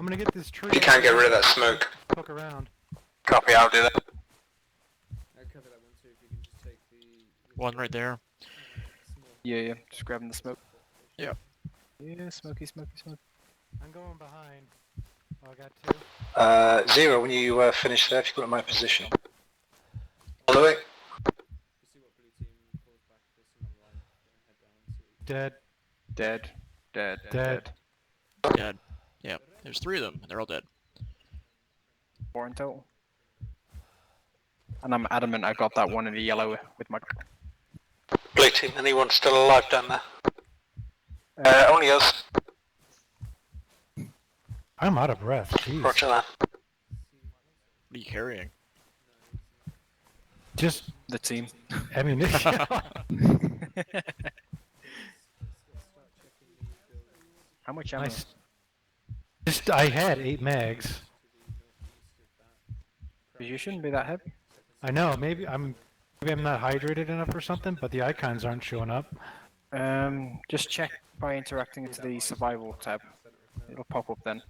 I'm gonna get this tree. You can't get rid of that smoke. Poke around. Copy, I'll do that. I cover that one too. If you can just take the One right there. Yeah. Just grabbing the smoke. Yeah. Yeah, smoky. I'm going behind. Oh, I got 2. Zero, when you finish there, if you go to my position. On the way. see what blue team calls back if there's someone alive. Head down and see. Dead. Dead. Dead. Yeah. There's 3 of them. And they're all dead. 4 in total. And I'm adamant I got that one in the yellow with my... Blue team, anyone still alive down there? Only us. I'm out of breath. Jeez. Roger that. What are you carrying? Just The team. ammunition. How much ammo? Nice. I had 8 mags. You shouldn't be that heavy. I know. Maybe I'm not hydrated enough or something, but the icons aren't showing up. Just check by interacting into the survival tab. It'll pop up then.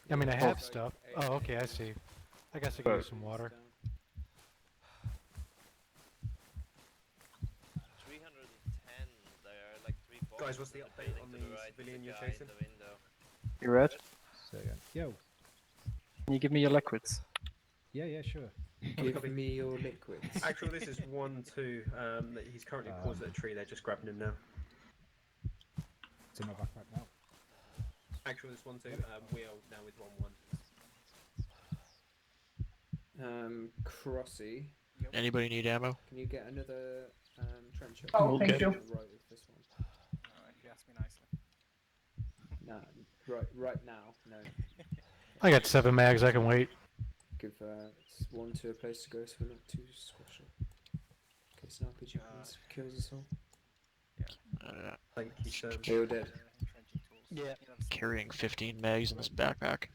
I mean, I have stuff. Oh, okay, I see. I guess I can use some water. 310. There are like 3 boxes. Guys, what's the update on the right, civilian you're guy in chasing? the window. You read? So again. Yo. Can you give me your liquids? Yeah, sure. Give me your liquids. Actually, this is 1-2. That he's currently paused at a tree. They're just grabbing him now. It's in my backpack now. Actually, this 1-2. We are now with 1-1. Crossy. Anybody need ammo? Can you get another trencher? Oh, thank you. Right with this one. Alright, you asked me nicely. No, right now. No. I got 7 mags. I can wait. Give 1 to a place to go, so we're not too squashed up. In case an RPG kills us all. Thank you, sir. We're all dead. Yeah. Carrying 15 mags in this backpack.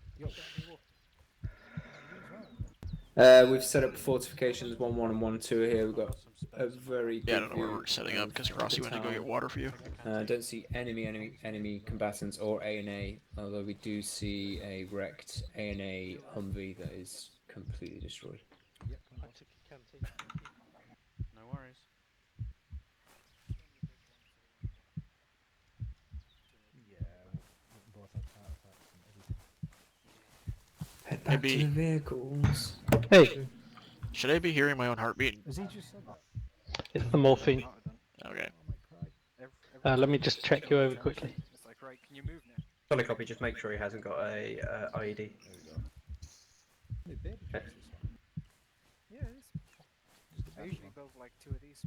We've set up fortifications 1-1 and 1-2 here. We've got a very good Yeah, I don't know where view we're setting up of because Crossy the went to go town. get water for you. Don't see enemy combatants or A&A, although we do see a wrecked A&A Humvee that is completely destroyed. No worries. Yeah, we both had heart attacks and everything. Head back Maybe- to the vehicles. Hey, Should I be hearing my own heartbeat? Has he just said that? It's the morphine. Okay. Let me just check you over quickly. It's like, right, can you move now? Solid copy. Just make sure he hasn't got a IED. Hey, baby, Okay. Yeah, it is. I usually build like 2 of these,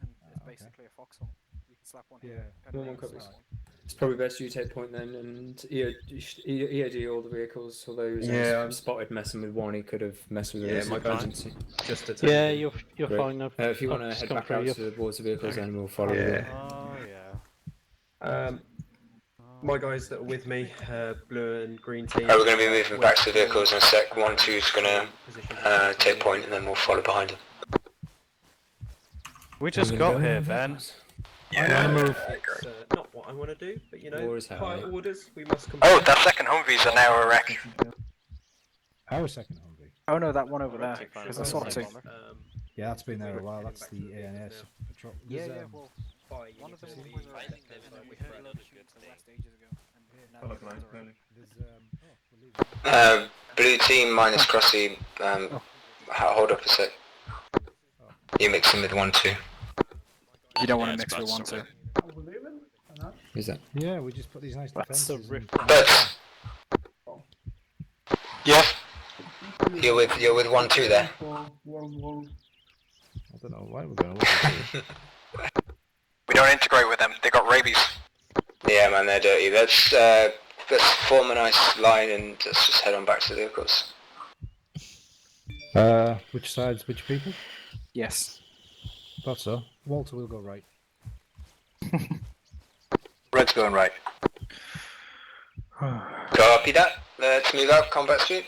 and it's okay. basically a foxhole. You can slap one Yeah. here. One and copies. slap one. It's probably best you take point then and EOD all the vehicles, although he was Yeah. spotted messing with one, he could have messed with the Yeah, rest my of the bad. agency. Just to Yeah, you're Great. fine. If you want to I've head come back through, out you're towards the vehicles, then we'll follow you. Yeah. Oh yeah. My guys that are with me, blue and green team. We're going to be moving back to the vehicles in a sec. 1-2's going to take point and then we'll follow behind him. We just got here, Ben. Yeah, it's not what I want to do, but you know, War is hell, by mate. orders, we must comply. Oh, that second Humvee's are now a wreck. Our second Humvee. Oh no, that one over there. Because I saw 2. Yeah, that's been there a while. That's the ANS patrol. Yeah, There's, yeah, well, one of them was arrested because we heard shoots arrest ages ago. And now they're arrested. there's, Blue team minus Crossy, hold up a sec. You mix them with 1-2. You don't want Yeah, to it's mix with about 1 2. Who's that? yeah, we just put these nice That's the defences. rift. But yeah, you're with 1-2 there. I don't know why we're going to We don't integrate with them. They got rabies. Yeah, man, they're dirty. Let's form a nice line and let's just head on back to the vehicles. Which sides, which people? Yes. Thought so. Walter will go right. Red's going right. Copy that. Let's move out, Combat Street.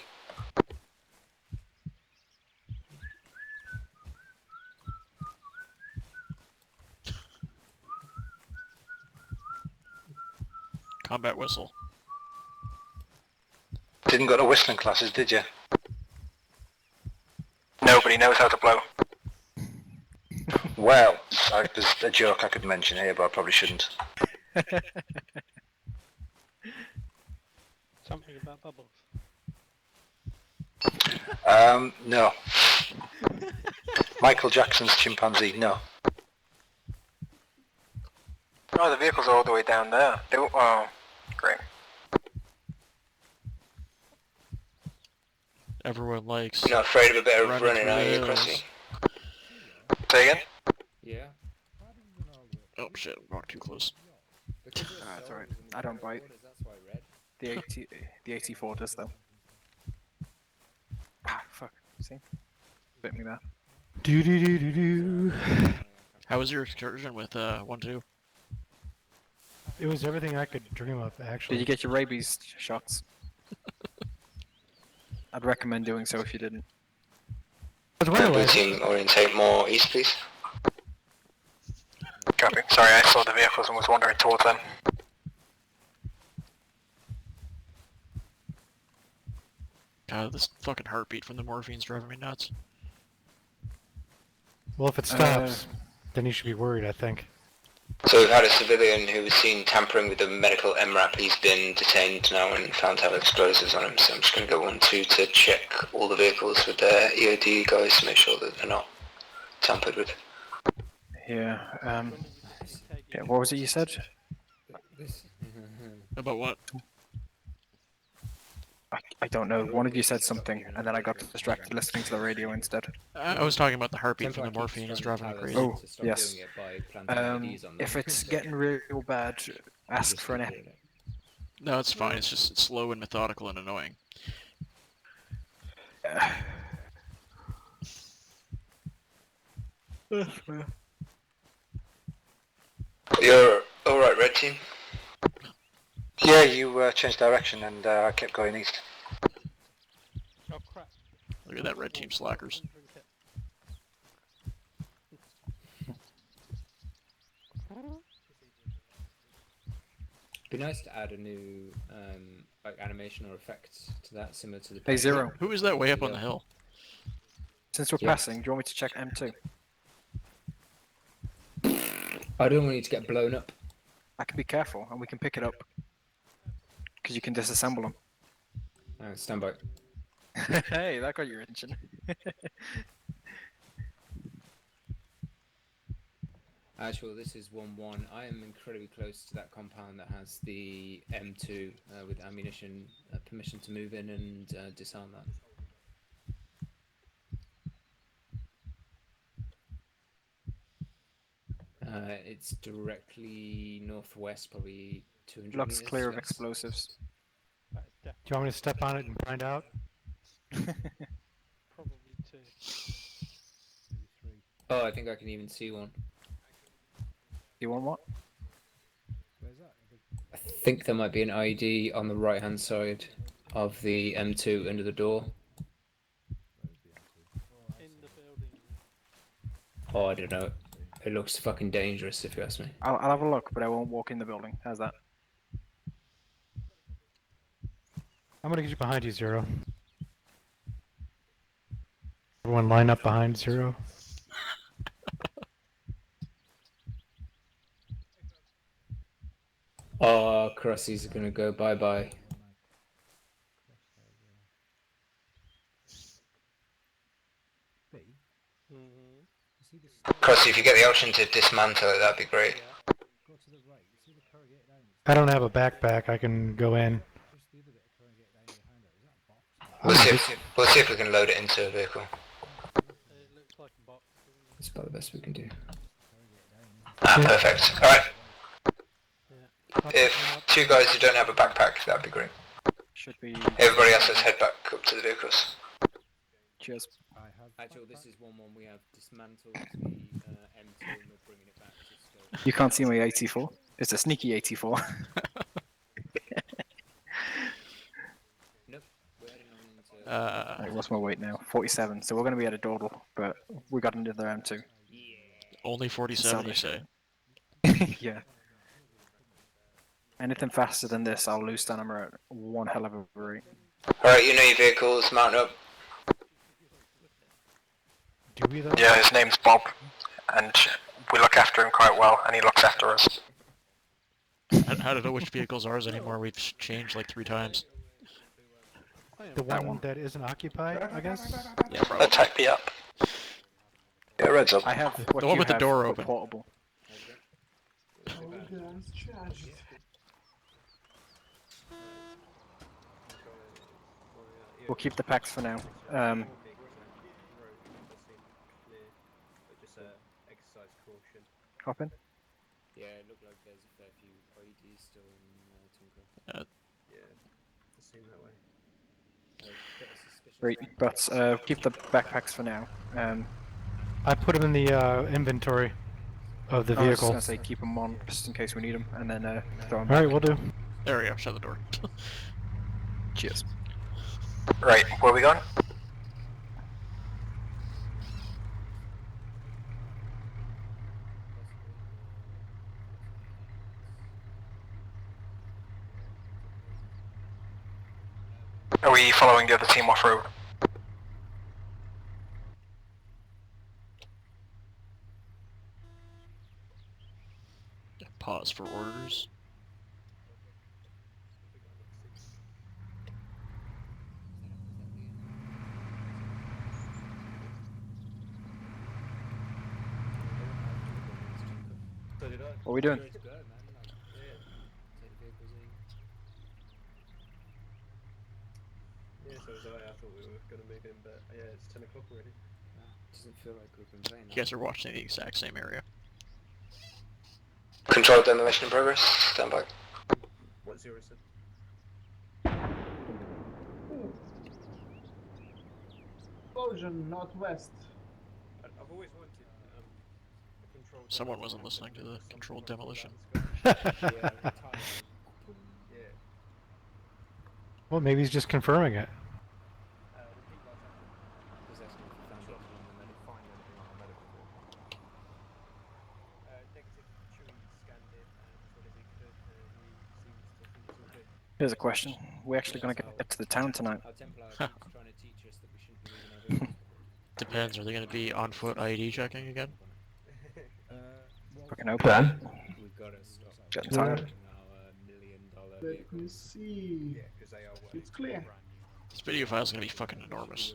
Combat whistle. Didn't go to whistling classes, did you? Nobody knows how to blow. Well, there's a joke I could mention here, but I probably shouldn't. Something about bubbles. No. Michael Jackson's chimpanzee, no. Oh, the vehicles are all the way down there. Oh, great. Everyone likes. You're not afraid of a bit of running, through are you, hills. Chrissy? Say again? Yeah. Oh shit, I'm walking too close. That's alright. I don't bite. The 84 does though. Ah, fuck. See? Bit me there. Do do do do do. How was your excursion with 1-2? It was everything I could dream of, actually. Did you get your rabies shots? I'd recommend doing so if you didn't. Blue team orientate more east, please. Copy. Sorry, I saw the vehicles and was wandering towards them. God, this fucking heartbeat from the morphine's driving me nuts. Well, if it stops, then you should be worried, I think. So we've had a civilian who was seen tampering with the medical MRAP. He's been detained now and found to have explosives on him. So I'm just going to go 1-2 to check all the vehicles with their EOD guys to make sure that they're not tampered with. Yeah, yeah, what was it you said? About what? I don't know. One of you said something, and then I got distracted listening to the radio instead. I was talking about the heartbeat from the morphine is driving me crazy. Oh, yes. If it's getting real bad, ask for an EP. No, it's fine. It's just slow and methodical and annoying. You're alright, red team? Yeah, you changed direction and I kept going east. Oh crap. Look at that red team slackers. Be nice to add a new like animation or effect to that, similar to the. Hey, Zero. Who is that way up on the hill? Since we're passing, do you want me to check M2? I don't want you to get blown up. I can be careful, and we can pick it up. Because you can disassemble them. Stand by. Hey, that got your attention. Actually, this is 1-1. I am incredibly close to that compound that has the M2 with ammunition, permission to move in and disarm that. It's directly northwest, probably 200 Looks meters clear of west. explosives. Do you want me to step on it and find out? Probably 2. Oh, I think I can even see one. You want what? I think there might be an IED on the right-hand side of the M2 under the door. In the building. Oh, I don't know. It looks fucking dangerous, if you ask me. I'll have a look, but I won't walk in the building. How's that? I'm gonna get you behind you, Zero. Everyone line up behind Zero. Oh, Crossies are gonna go bye-bye. Crossy, if you get the option to dismantle it, that'd be great. I don't have a backpack. I can go in. We'll see if we can load it into a vehicle. That's about the best we can do. Ah, perfect. Alright. If 2 guys who don't have a backpack, that'd be great. Should be. Everybody else, let's head back up to the vehicles. Cheers. Actually, this is 1-1. We have dismantled the M2 and we're bringing it back to scope. You can't see my 84. It's a sneaky 84. Nope. We're heading on into... Right, what's my weight now? 47. So we're going to be at a dawdle, but we got another M2. Only 47, you say? Yeah. Anything faster than this, I'll lose stamina at one hell of a rate. Alright, you know your vehicles, mount up. Do we though? Yeah, his name's Bob, and we look after him quite well, and he looks after us. I don't know which vehicle's ours anymore. We've changed like 3 times. The one that isn't occupied, I guess? Yeah, probably. Attack me up. Yeah, red's up. I have what The one you with the have, door but open. portable. We'll keep the packs for now. Exercise caution. Hop in. Yeah, it looked like there's a fair few IEDs still in Tunka. Yeah, it seemed that way. Great, but keep the backpacks for now. I put them in the inventory of the I was just vehicle. gonna say keep them on just in case we need them, and then throw them. Alright, we'll do. There we go. Shut the door. Cheers. Right, where are we going? Are we following the other team off-road? Pause for orders. What are we doing? Yeah, so was I thought we were going to move in, but yeah, it's 10 o'clock already. Doesn't feel like we've been playing You guys are watching the exact same area. Control demolition in progress, stand by. What's your reason? Explosion, northwest. I've always wanted a controlled... Someone wasn't listening to the controlled demolition. Yeah. Well, maybe he's just confirming it. Here's a question. We're actually gonna get to the town tonight. Depends. Are they going to be on foot IED checking again? Fucking open. Plan? Getting tired. Let me see. It's clear. This video file is going to be fucking enormous.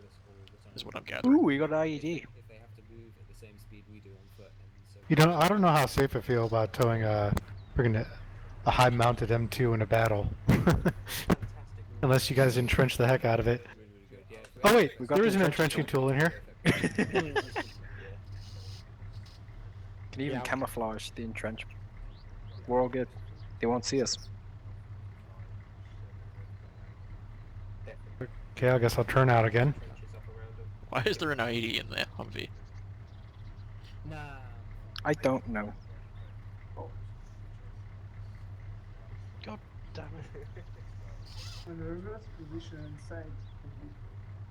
Is what I'm gathering. Ooh, we got an IED. You know, I don't know how safe I feel about towing a friggin' a high-mounted M2 in a battle. Unless you guys entrench the heck out of it. Oh wait, We got there the is an entrench entrenching tool in here. Can even camouflage the entrenchment. We're all good. They won't see us. Okay, I guess I'll turn out again. Why is there an IED in the Humvee? I don't know. God damn it. In reverse position inside.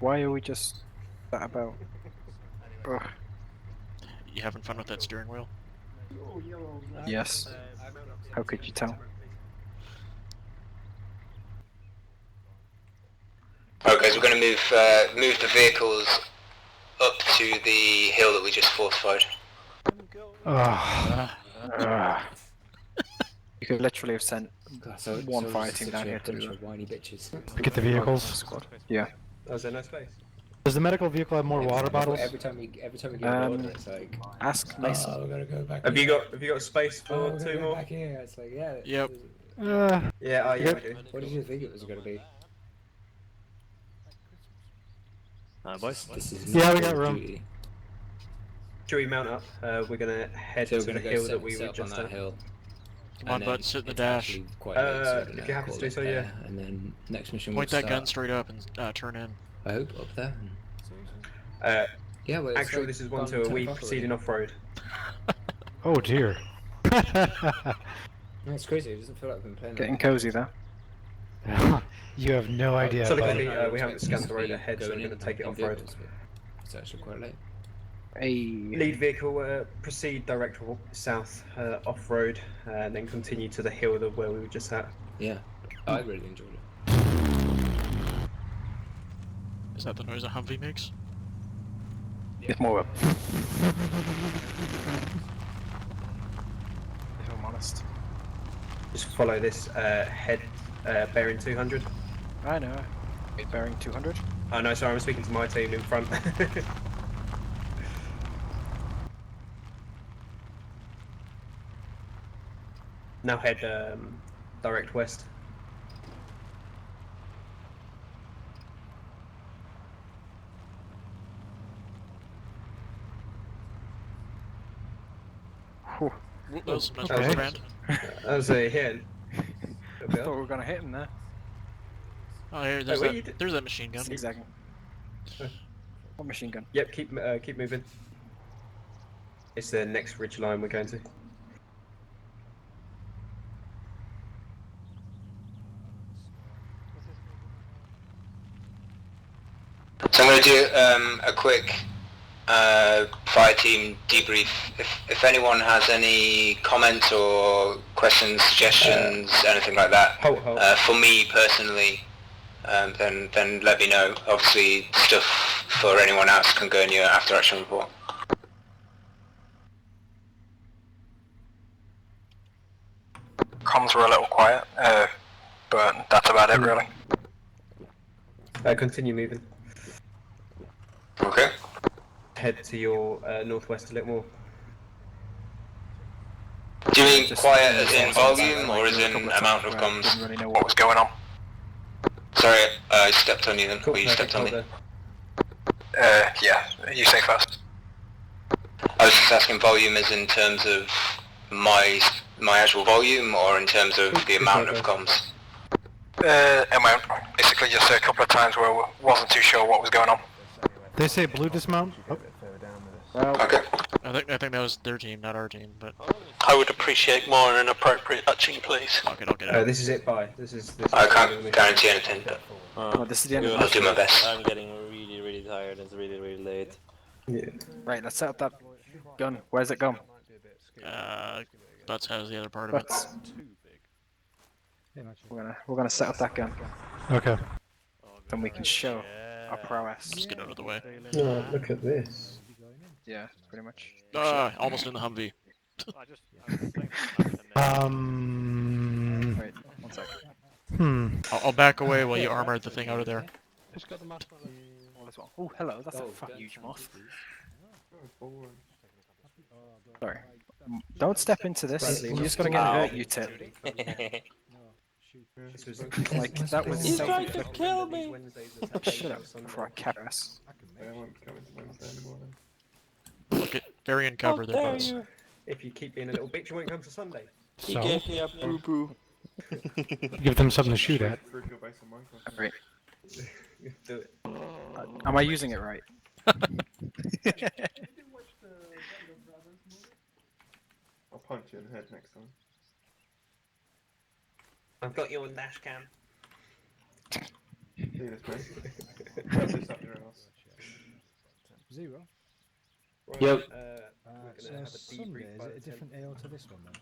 Why are we just that about? Ugh. You having fun with that steering wheel? Oh, yellow. Yes. How could you tell? Alright guys, we're going to move the vehicles up to the hill that we just fortified. You could literally have sent one fire team down here to whiny bitches. Get the vehicles. Squad. Yeah. Oh, is there no space? Does the medical vehicle have more water bottles? Every time we get water, it's like, Ask Mason. oh, we're gonna go back. Have you got space for Oh, we're 2 gonna go more? back here. It's like, yeah. Yep. Yeah, yeah, we do. What did you think it was gonna be? Boys? This is Yeah, not we got Call of room. Duty. Should we mount up? We're gonna head So to we're the gonna hill go that we set were up on just that at. hill. Come on, and then bud, sit in the it's dash. actually quite late, so I don't if know, you're happy call to do it so, yeah. there, and then next mission Point will that start. gun straight up and turn in. I hope up there. Yeah, well, it's actually, like this is gone 1-2. Are 10 we o'clock proceeding off-road? Oh dear. That's crazy. It doesn't feel like I've been playing. Getting cozy there. You have no idea. So buddy. we haven't scanned the road ahead, so we're going to take it off-road. It's actually quite late. Lead vehicle, proceed direct south, off-road, and then continue to the hill where we were just at. Yeah, I really enjoyed it. Is that the noise a Humvee makes? It's more up. If I'm honest. Just follow this head bearing 200. I know. Bearing 200. Oh no, sorry, I'm speaking to my team in front. Now head direct west. That was much Okay. more grand. That was a hit. I thought we were gonna hit him there. Oh, here, there's, Wait, there's that machine gun. Zigzagging. What machine gun? Yep, keep moving. It's the next ridge line we're going to. So I'm going to do a quick fire team debrief. If anyone has any comments or questions, suggestions, anything like that, for me personally, then let me know. Obviously, stuff for anyone else can go in your after action report. Comms were a little quiet, but that's about it really. Continue moving. Okay. Head to your northwest a little more. Do you mean quiet as in volume or as in amount of comms? Didn't really know what was going on. Sorry, I stepped on you then. Or you stepped on me. Yeah, you say first. I was just asking volume as in terms of my actual volume or in terms of the amount of comms? Amount. Basically just a couple of times where I wasn't too sure what was going on. They say blue dismount. Oh. Okay. I think that was their team, not our team, but... I would appreciate more an appropriate touching, please. Okay, I'll get it. This is it, bye. This is I can't guarantee anything, but Oh, this is the end of the I'll do my best. I'm getting really, really tired. It's really, really late. Yeah. Right, let's set up that gun. Where's it gone? Butts has the other part of Butts. it. We're gonna set up that gun. Okay. Then we can show our prowess. Just get out of the way. Oh, look at this. Yeah, pretty much. Almost in the Humvee. Wait, 1 second. I'll back away while you armor the thing out of there. Oh, hello, that's a fucking huge moth. Sorry. Don't step into this. You're just gonna get hurt, you tip. Like, that was He's trying to kill me! Shut up, before I cap ass. Look at very in cover there, Butts. If you keep being a little bitch, you won't come to Sunday. He gave me a boo-boo. Give them something to shoot at. Right. Do it. Am I using it right? I'll punch you in the head next time. I've got you on dash cam. See this, mate? Press this up your ass. Zero. Right, Yep. So Sunday, is it a different AO to this one then?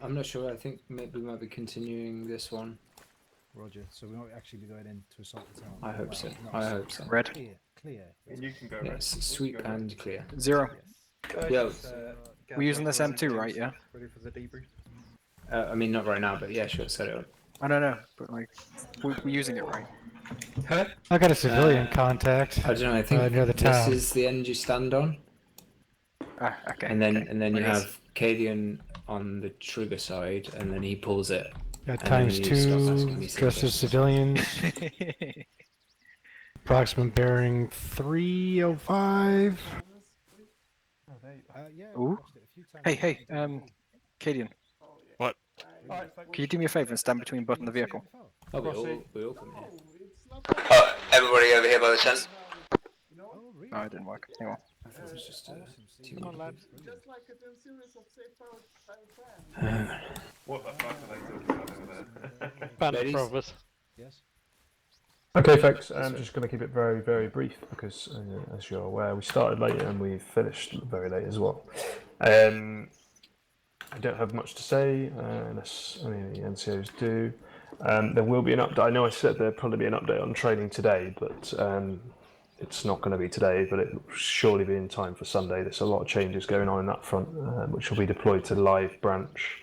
I'm not sure. I think maybe we might be continuing this one. Roger. So we might actually be going in to assault the town. I hope so. Not I assault. hope so. Red. Clear. And you can go Yes, sweep and clear. 0. Yo. We're using this M2, right? Yeah. Ready for the debrief? I mean, not right now, but yeah, sure, set it up. I don't know, but like, we're using it right. Huh? I got a civilian contact. I don't know. I think near the this town. is the end you stand on, Ah, okay. and then you Nice. have Kadian on the trigger side, and then he pulls it. Got and then times you stop 2, asking me dressed as civilians. civilians. Approximate bearing 305. Yeah, Ooh. Hey, Kadian. What? Can you do me a favour and stand between Bud and the vehicle? Oh, we all come here. Oh, everybody over here by the tent. No, it didn't work. Hang on. Come on, lads. Just like a series of safe routes. What the fuck are they talking about over Band Ladies? Brothers. Yes. Okay, folks, I'm just going to keep it very, very brief because, as you're aware, we started late and we finished very late as well. I don't have much to say unless any of the NCOs do. There will be an update. I know I said there'll probably be an update on training today, but it's not going to be today, but it will surely be in time for Sunday. There's a lot of changes going on in that front, which will be deployed to live branch